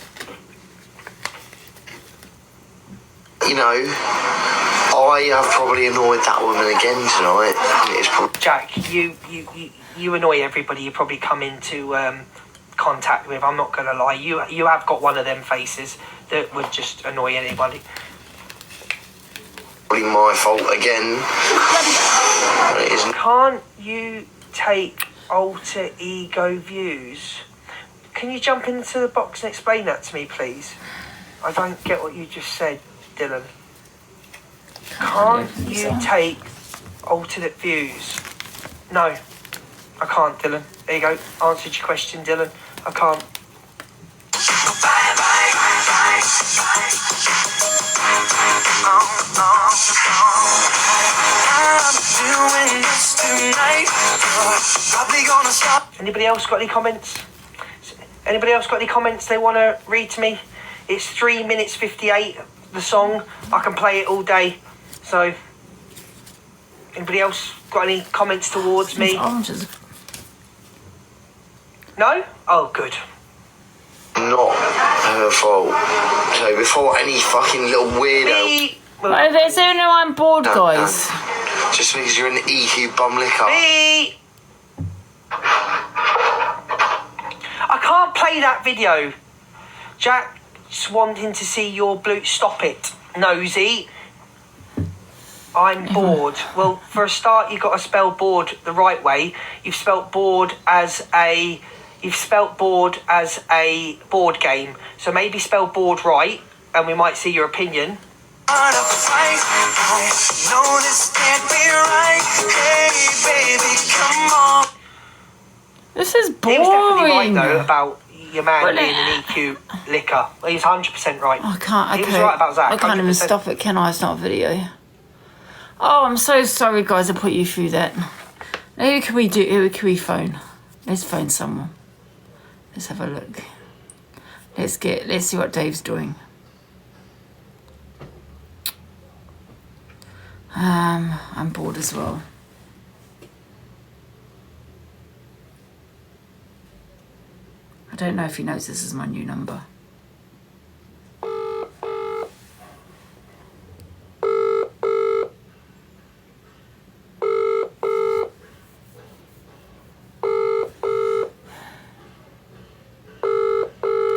You know, I have probably annoyed that woman again tonight. It's probably... Jack, you annoy everybody you probably come into contact with. I'm not going to lie. You have got one of them faces that would just annoy anybody. Probably my fault again. Can't you take alter ego views? Can you jump into the box and explain that to me, please? I don't get what you just said, Dylan. Can't you take alternate views? No, I can't, Dylan. There you go. Answered your question, Dylan. I can't. Anybody else got any comments? Anybody else got any comments they want to read to me? It's 3 minutes 58, the song. I can play it all day. So, anybody else got any comments towards me? No? Oh, good. Not her fault. So before any fucking little weirdo... There's only I'm bored, guys. Just because you're an EQ bum licker. I can't play that video. Jack's wanting to see your blue... Stop it, nosy. I'm bored. Well, for a start, you've got to spell bored the right way. You've spelt bored as a board game. So maybe spell bored right, and we might see your opinion. This is boring. He was definitely right, though, about your man being an EQ licker. He's 100% right. I can't. He was right about Zach. I can't 100%. even stop it, can I? It's not a video. Oh, I'm so sorry, guys. I put you through that. Now, who can we do? Who can we phone? Let's phone someone. Let's have a look. Let's see what Dave's doing. I'm bored as well. I don't know if he knows this is my new number.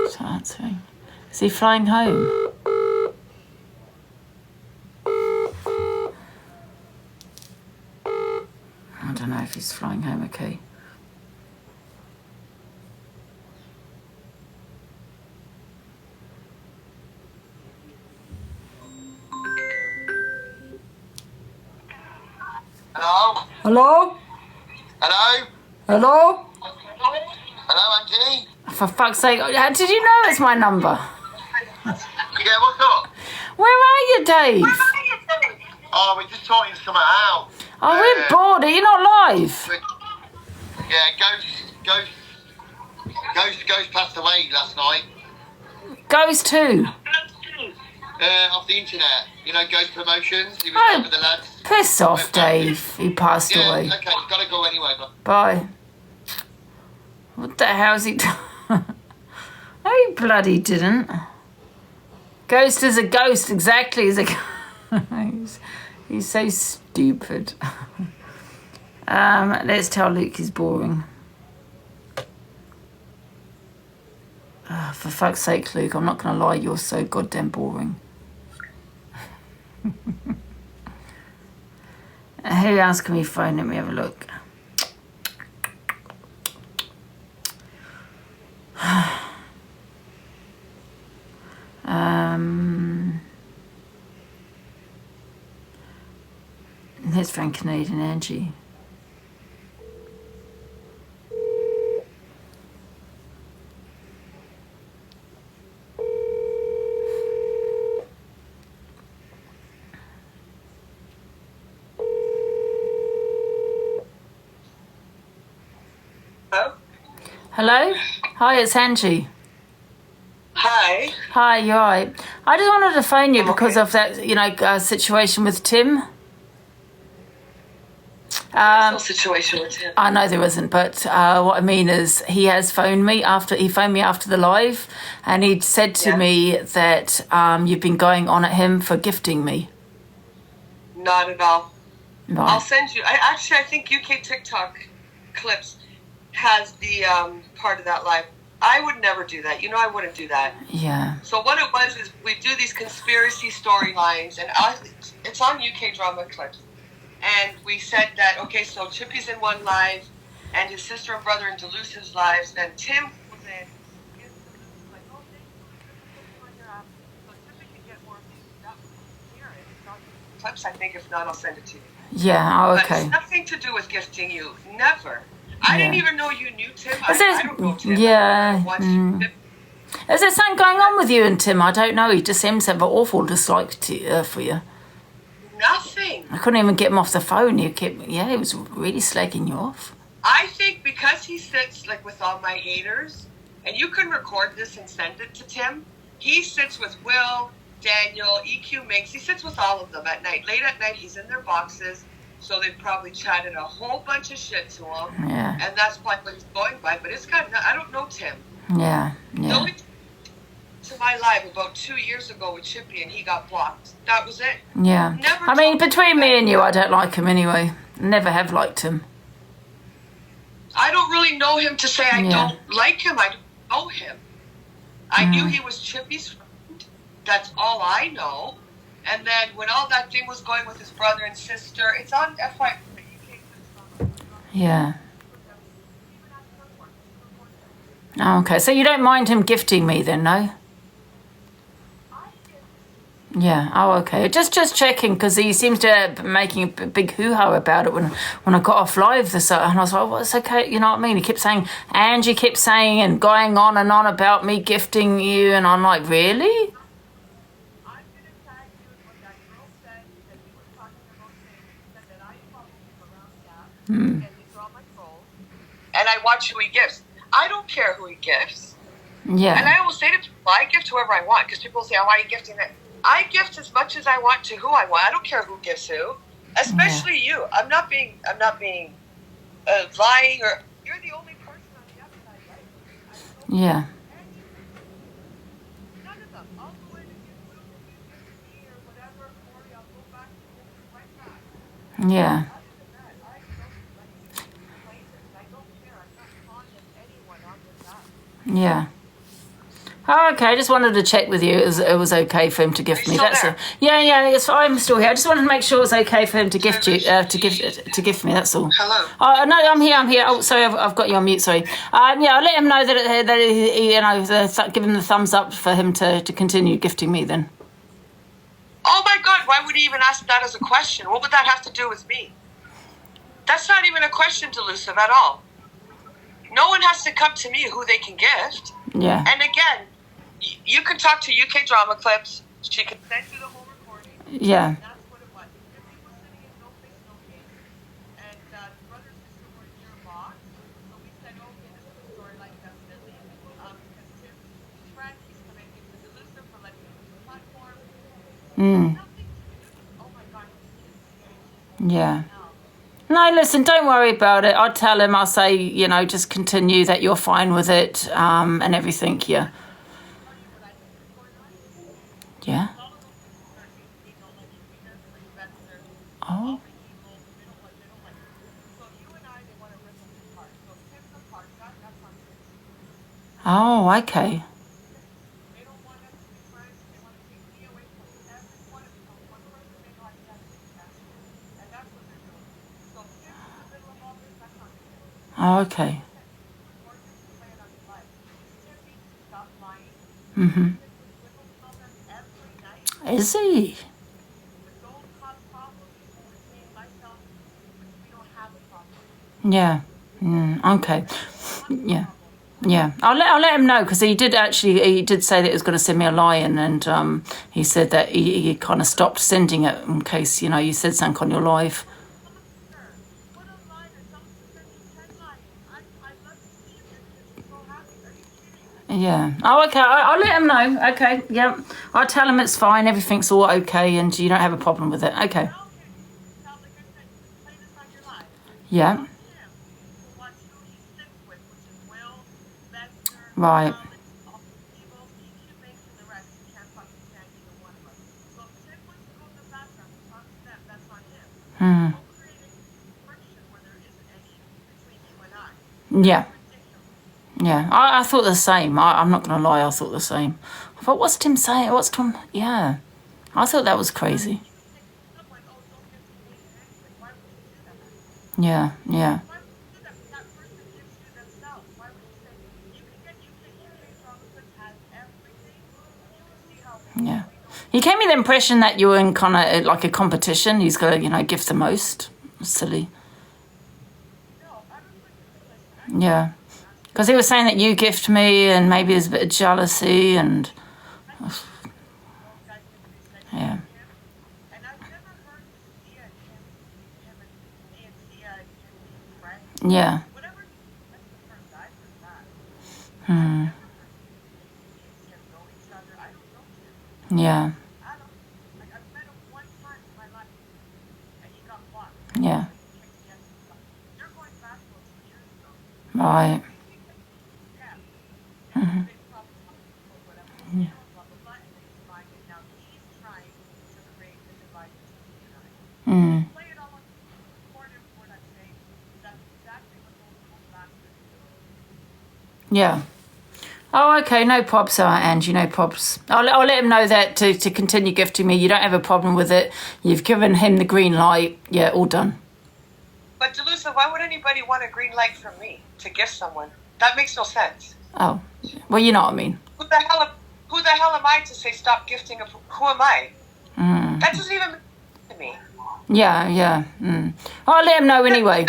It's not answering. Is he flying home? I don't know if he's flying home, okay. Hello? Hello? Hello? Hello? Hello, Angie? For fuck's sake, did you know it's my number? Yeah, what's up? Where are you, Dave? Oh, we're just sorting something out. Oh, we're bored. Are you not live? Yeah, Ghost passed away last night. Ghost who? Off the internet. You know, Ghost Promotions. He was with the lads. Piss off, Dave. He passed away. Okay, gotta go anyway. Bye. What the hell's he done? No, he bloody didn't. Ghost is a ghost, exactly as a ghost. He's so stupid. Let's tell Luke he's boring. Oh, for fuck's sake, Luke, I'm not going to lie, you're so goddamn boring. Who else can we phone? Let me have a look. Let's phone Canadian Angie. Hello? Hello? Hi, it's Angie. Hi. Hi, you're right. I just wanted to phone you because of that, situation with Tim. There's no situation with him. I know there isn't, but what I mean is he has phoned me after the live, and he'd said to me that you've been going on at him for gifting me. Not at all. Right. I'll send you. I think UK TikTok clips has the part of that live. I would never do that. I wouldn't do that. Yeah. So what it was is we do these conspiracy storylines, and it's on UK Drama Clips. And we said that, okay, so Chippy's in one live, and his sister and brother in Duluth's lives. Then Tim was in. Clips, I think. If not, I'll send it to you. Yeah. Oh, okay. But it's nothing to do with gifting you. Never. I didn't even know you knew Tim. I don't know Tim. Yeah. Is there something going on with you and Tim? I don't know. He just seems to have an awful dislike for you. Nothing. I couldn't even get him off the phone. He was really slagging you off. I think because he sits with all my haters, and you can record this and send it to Tim. He sits with Will, Daniel, EQ Mix. He sits with all of them at night. Late at night, he's in their boxes. So they've probably chatted a whole bunch of shit to him. Yeah. And that's probably what he's going by. But it's kind of, I don't know Tim. Yeah. Yeah. To my live about 2 years ago with Chippy, and he got blocked. That was it. Yeah. I mean, between me and you, I don't like him anyway. Never have liked him. I don't really know him to say I don't like him. I don't know him. I knew he was Chippy's friend. That's all I know. And then when all that thing was going with his brother and sister, it's on FY. Yeah. Oh, okay, so you don't mind him gifting me then, no? Yeah. Oh, okay. Just checking because he seems to be making a big hoo-ha about it when I got off live and I was like, well, it's okay. You know what I mean? He kept saying, Angie kept saying and going on and on about me gifting you, and I'm like, really? And I watch who he gifts. I don't care who he gifts. Yeah. And I always say to people, I gift whoever I want, because people say, oh, why are you gifting that? I gift as much as I want to who I want. I don't care who gifts who, especially you. I'm not being lying, or you're the only person on the outside, right? Yeah. None of them. I'll go in and give Will to gift me or whatever, Corey, I'll go back and give it right back. Yeah. Yeah. Oh, okay. I just wanted to check with you. It was okay for him to gift me. That's it. Yeah. I'm still here. I just wanted to make sure it was okay for him to gift you, to gift me. That's all. Hello. Oh no, I'm here. Oh, sorry, I've got you on mute. Sorry. Yeah, I'll let him know that he, give him the thumbs up for him to continue gifting me then. Oh my God! Why would he even ask that as a question? What would that have to do with me? That's not even a question, Delusive, at all. No one has to come to me who they can gift. Yeah. And again, you can talk to UK Drama Clips. She can send you the whole recording. Yeah. And that's what it was. Chippy was sitting in no face, no case. And the brother and sister were in your box. So we said, okay, this is a storyline, definitely. Because Tim's friend, he's connected to Delusive for letting him use the platform. Nothing to do. Oh my God, Yeah. No, listen, don't worry about it. I'll tell him, I'll say, just continue that you're fine with it, and everything, yeah. Yeah? Oh. Oh, okay. Oh, okay. Mm-hmm. Is he? Yeah. Okay. Yeah. Yeah. I'll let him know because he did say that he was going to send me a lion, and he said that he kind of stopped sending it in case you said something on your live. Yeah. Oh, okay. I'll let him know. Okay. Yep. I'll tell him it's fine. Everything's all okay, and you don't have a problem with it. Okay. Yeah. Right. Hmm. Yeah. Yeah. I thought the same. I'm not going to lie. I thought the same. I thought, what's Tim saying? What's Tom? Yeah. I thought that was crazy. Yeah. Yeah. Yeah. He gave me the impression that you were in kind of like a competition. He's got to, gift the most. Silly. Yeah. Because he was saying that you gift me and maybe there's a bit of jealousy and... Yeah. Yeah. Hmm. Yeah. Yeah. Right. Mm-hmm. Yeah. Mm. Yeah. Oh, okay. No probs, Angie. No probs. I'll let him know that to continue gifting me. You don't have a problem with it. You've given him the green light. Yeah, all done. But Delusa, why would anybody want a green light from me to gift someone? That makes no sense. Oh, well, you know what I mean. Who the hell am I to say stop gifting? Who am I? Mm. That doesn't even make sense to me. Yeah, yeah. Mm. I'll let him know anyway.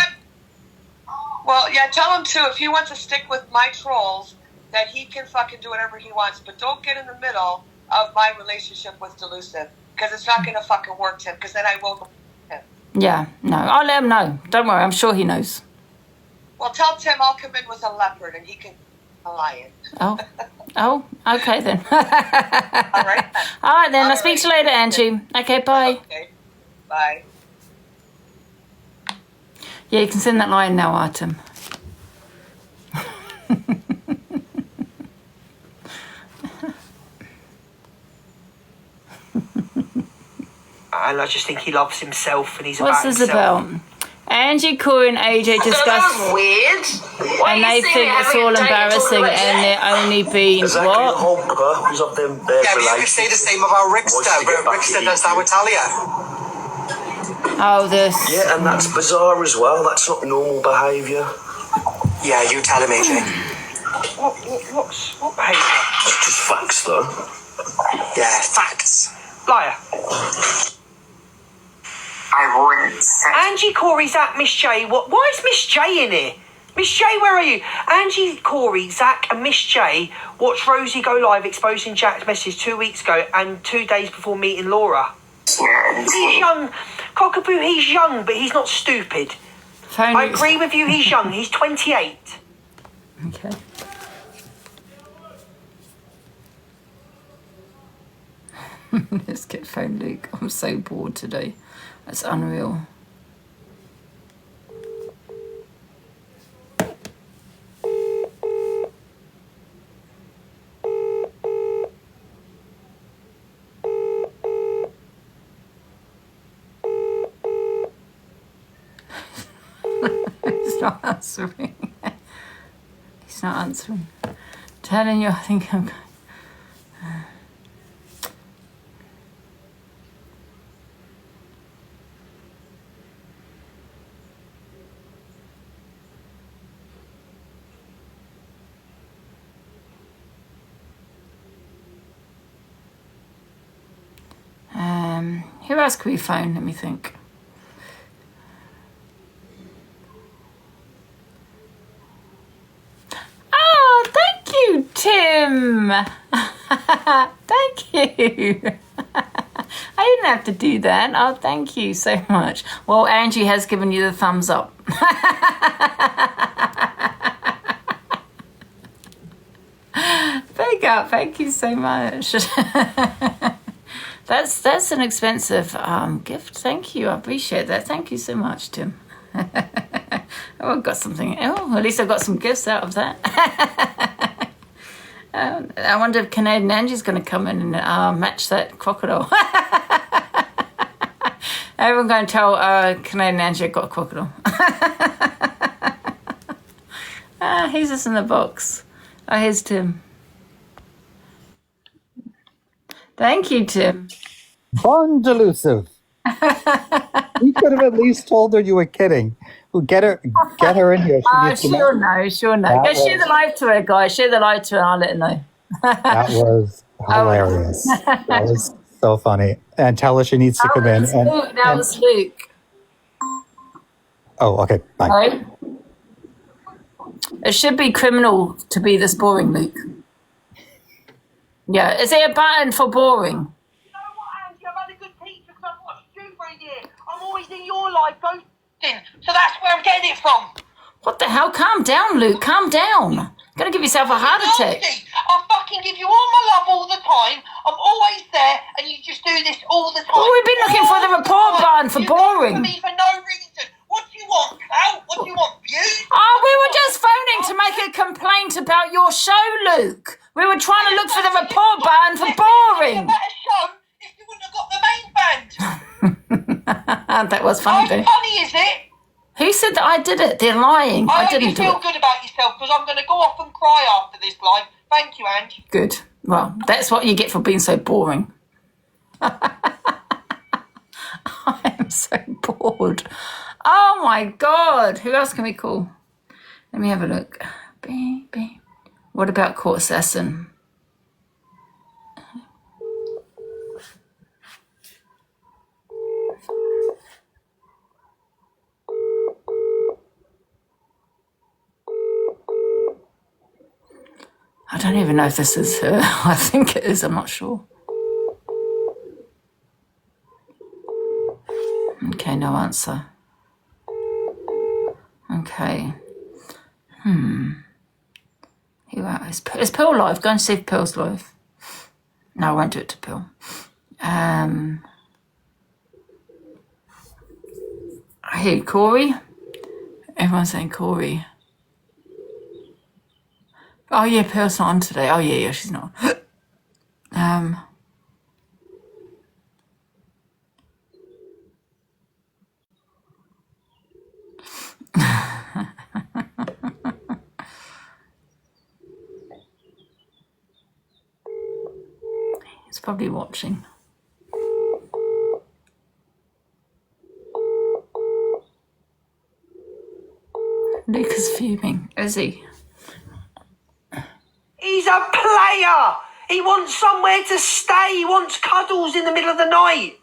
Well, yeah, tell him to, if he wants to stick with my trolls, that he can fucking do whatever he wants, but don't get in the middle of my relationship with Delusive, because it's not going to fucking work, Tim, because then I won't believe him. Yeah, no, I'll let him know. Don't worry, I'm sure he knows. Well, tell Tim I'll come in with a leopard and he can a lion. Oh, okay then. All right. All right then, I'll speak to you later, Angie. Okay, bye. Okay, bye. Yeah, you can send that line now, Artem. And I just think he loves himself and he's What's about this himself. about? Angie, Corey and AJ discussed... weird. And they think it's all embarrassing and they're only being... Exactly, What? the whole purpose of them Yeah, but you could say the same about Rickster, but Rickster does that with Talia. Oh, this... Yeah, and that's bizarre as well. That's not normal behaviour. Yeah, you tell him, AJ. What behaviour? It's just facts, though. Yeah, facts. Liar. I wouldn't say. Angie Corey, Zach, Miss J. Why is Miss J in here? Miss J, where are you? Angie Corey, Zach, and Miss J watched Rosie go live exposing Jack's message 2 weeks ago and 2 days before meeting Laura. He's young. Cockapoo, he's young, but he's not stupid. I agree with you, he's young. He's 28. Okay. Let's get phone Luke. I'm so bored today. That's unreal. He's not answering. He's not answering. Telling you, I think I'm... Who else could we phone? Let me think. Oh, thank you, Tim. Thank you. I didn't have to do that. Oh, thank you so much. Well, Angie has given you the thumbs up. makeup. Thank you so much. That's an expensive gift. Thank you. I appreciate that. Thank you so much, Tim. Oh, I got something. Oh, at least I got some gifts out of that. I wonder if Canadian Angie's going to come in and match that crocodile. Everyone's going to tell Canadian Angie I got a crocodile. He's just in the box. Oh, here's Tim. Thank you, Tim. Bon delusive. You could have at least told her you were kidding. Get her in here. She'll know. Go share the live to her, guys. Share the live to her and I'll let her know. That was hilarious. That was so funny. And tell her she needs to come in. That was Luke. Oh, okay. Bye. Right. It should be criminal to be this boring, Luke. Yeah. Is there a button for boring? You know what, Angie? I've had a good teacher because I've watched you for a year. I'm always in your life, ghosting. So that's where I'm getting it from. What the hell? Calm down, Luke. Calm down. You're going to give yourself a heart attack. I fucking give you all my love all the time. I'm always there, and you just do this all the time. Well, we've been looking for the report button for boring. For me for no reason. What do you want, pal? What do you want, views? Oh, we were just phoning to make a complaint about your show, Luke. We were trying to look for the report button for boring. Better show if you wouldn't have got the main band. That was funny, though. Funny, is it? Who said that I did it? They're lying. I didn't do it. You feel good about yourself because I'm going to go off and cry after this live. Thank you, Ange. Good. Well, that's what you get for being so boring. I am so bored. Oh, my God. Who else can we call? Let me have a look. Baby. What about Court Assassin? I don't even know if this is her. I think it is. I'm not sure. Okay, no answer. Okay. Who else? Is Pearl live? Go and see if Pearl's live. No, I won't do it to Pearl. Hey, Corey. Everyone's saying Corey. Oh, yeah, Pearl's not on today. Oh, yeah, she's not. He's probably watching. Luke is fuming, is he? He's a player. He wants somewhere to stay. He wants cuddles in the middle of the night.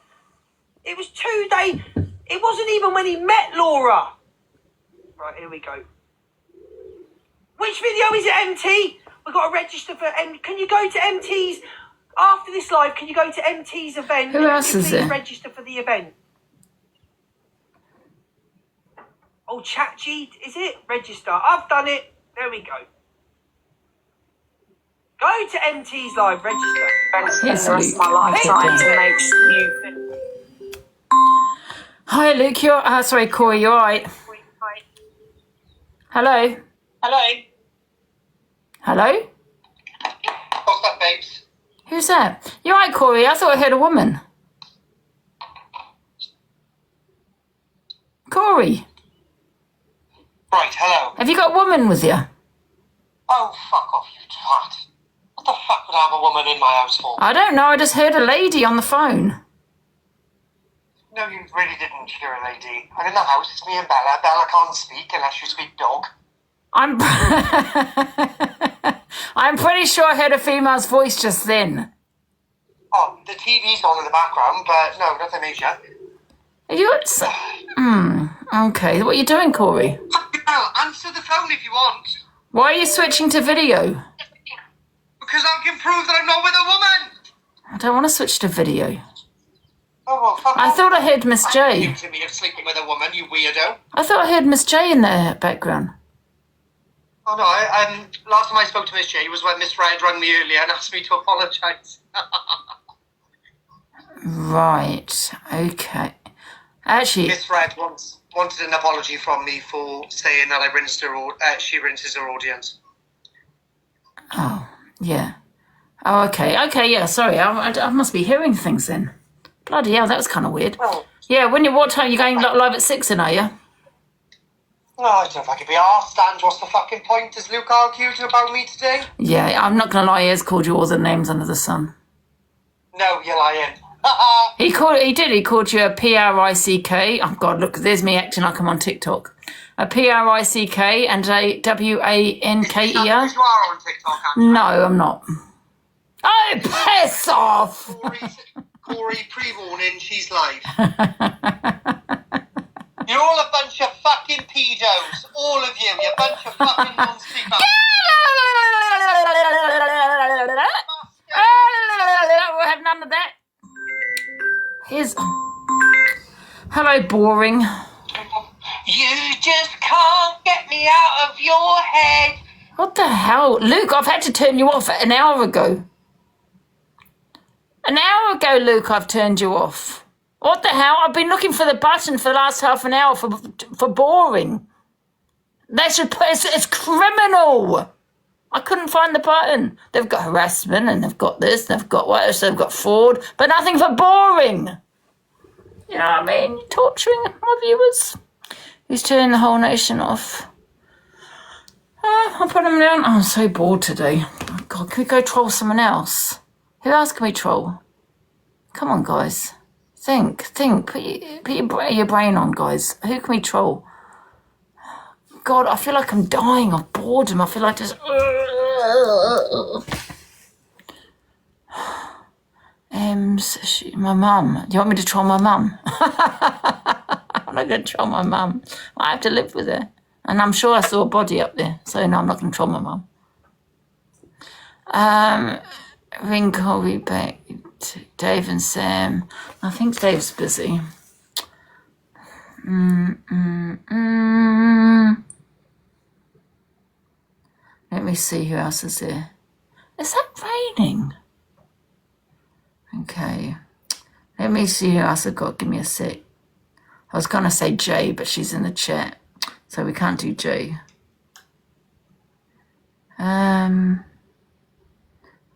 It was 2 days. It wasn't even when he met Laura. Right, here we go. Which video is it, MT? We've got to register for Can you go to MT's after this live? Can you go to MT's event? Who else is there? Register for the event. Oh, ChatG, is it? Register. I've done it. There we go. Go to MT's live, register. Yes, the rest of my life trying to make you. Hi, Luke. You're sorry, Corey. You're right. Hello. Hello. Hello. What's that, babes? Who's that? You're right, Corey. I thought I heard a woman. Corey. Right, hello. Have you got a woman with you? Oh, fuck off, you twat. What the fuck would I have a woman in my house for? I don't know. I just heard a lady on the phone. No, you really didn't hear a lady. I'm in the house. It's me and Bella. Bella can't speak unless you speak dog. I'm pretty sure I heard a female's voice just then. Oh, the TV's on in the background, but no, nothing major. Are you... okay. What are you doing, Corey? Well, answer the phone if you want. Why are you switching to video? Because I can prove that I'm not with a woman. I don't want to switch to video. Oh, well, fuck I off. thought I heard Miss J. To me of sleeping with a woman, you weirdo. I thought I heard Miss J in the background. Oh no, last time I spoke to Miss J was when Miss Red rang me earlier and asked me to apologise. Right, okay. Actually... Miss Red wanted an apology from me for saying that I rinsed her, she rinses her audience. Oh, yeah. Oh, okay. Okay, yeah, sorry. I must be hearing things then. Bloody hell, that was kind of weird. Oh. Yeah, what time are you going live at 6 then, are you? Oh, I don't know if I could be asked, and what's the fucking point? Does Luke argued about me today? Yeah, I'm not going to lie, he has called you all the names under the sun. No, you're lying. He called you a P-R-I-C-K. Oh, God, look, there's me acting like I'm on TikTok. A P-R-I-C-K and a W-A-N-K-E-R. You are on TikTok, Angie. No, I'm not. Oh, piss off! Corey, pre-warning, she's live. You're all a bunch of fucking pedos. All of you. You're a bunch of fucking non-speakers. We'll have none of that. Here's... Hello, boring. You just can't get me out of your head. What the hell? Luke, I've had to turn you off an hour ago. An hour ago, Luke, I've turned you off. What the hell? I've been looking for the button for the last half an hour for boring. It's criminal. I couldn't find the button. They've got harassment and they've got this, they've got what else, they've got fraud, but nothing for boring. You know what I mean? Torturing my viewers. He's turning the whole nation off. I'll put him down. I'm so bored today. Oh, God, can we go troll someone else? Who else can we troll? Come on, guys. Think. Put your brain on, guys. Who can we troll? God, I feel like I'm dying of boredom. I feel like just... my mum. Do you want me to troll my mum? I'm not going to troll my mum. I have to live with her. And I'm sure I saw a body up there. So, no, I'm not going to troll my mum. Ring Corey back. Dave and Sam. I think Dave's busy. Let me see who else is there. Is that raining? Okay. Let me see who else I've got. Give me a sec. I was going to say Jay, but she's in the chat. So we can't do Jay.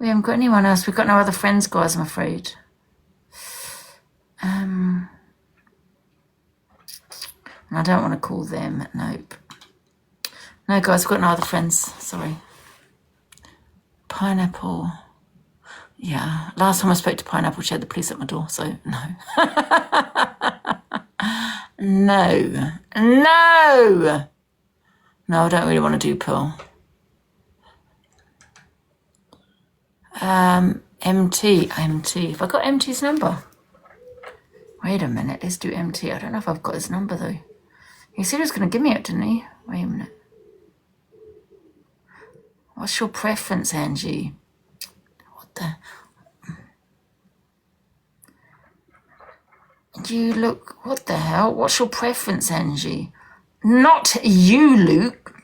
We haven't got anyone else. We've got no other friends, guys, I'm afraid. And I don't want to call them. Nope. No, guys, we've got no other friends. Sorry. Pineapple. Yeah. Last time I spoke to Pineapple, she had the police at my door, so no. No. No, I don't really want to do Pearl. MT. Have I got MT's number? Wait a minute, let's do MT. I don't know if I've got his number though. He said he was going to give me it, didn't he? Wait a minute. What's your preference, Angie? What the? You look... What the hell? What's your preference, Angie? Not you, Luke.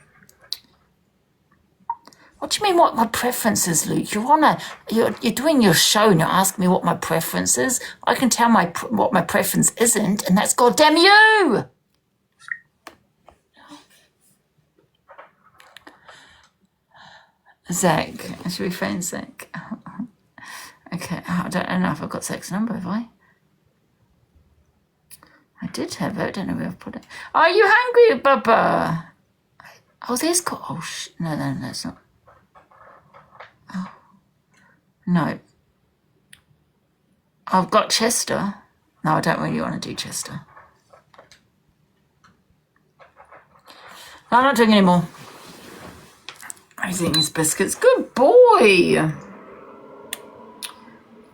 What do you mean what my preference is, Luke? You're doing your show and you're asking me what my preference is. I can tell what my preference isn't, and that's goddamn you! Zach. Should we phone Zach? Okay, I don't know if I've got Zach's number, have I? I did have it. I don't know where I've put it. Are you hungry, Bubba? Oh, there's... Oh, no, it's not. Oh. No. I've got Chester. No, I don't really want to do Chester. No, I'm not doing any more. He's eating his biscuits. Good boy.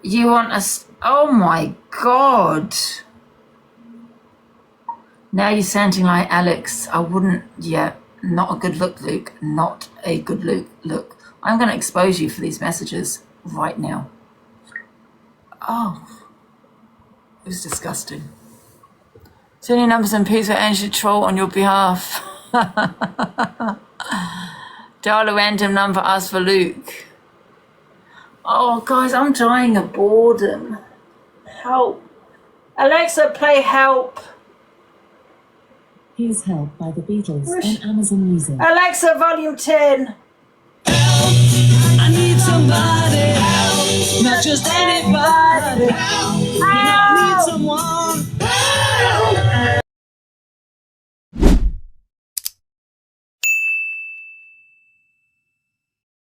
You want us... Oh, my God. Now you're sounding like Alex. I wouldn't... Yeah, not a good look, Luke. Not a good look. I'm going to expose you for these messages right now. Oh. It was disgusting. Send your numbers and pics for Angie to troll on your behalf. Dial a random number, ask for Luke. Oh, guys, I'm dying of boredom. Help. Alexa, play Help. Here's Help by the Beatles on Amazon Music. Alexa, volume 10. I need somebody help, not just anybody help.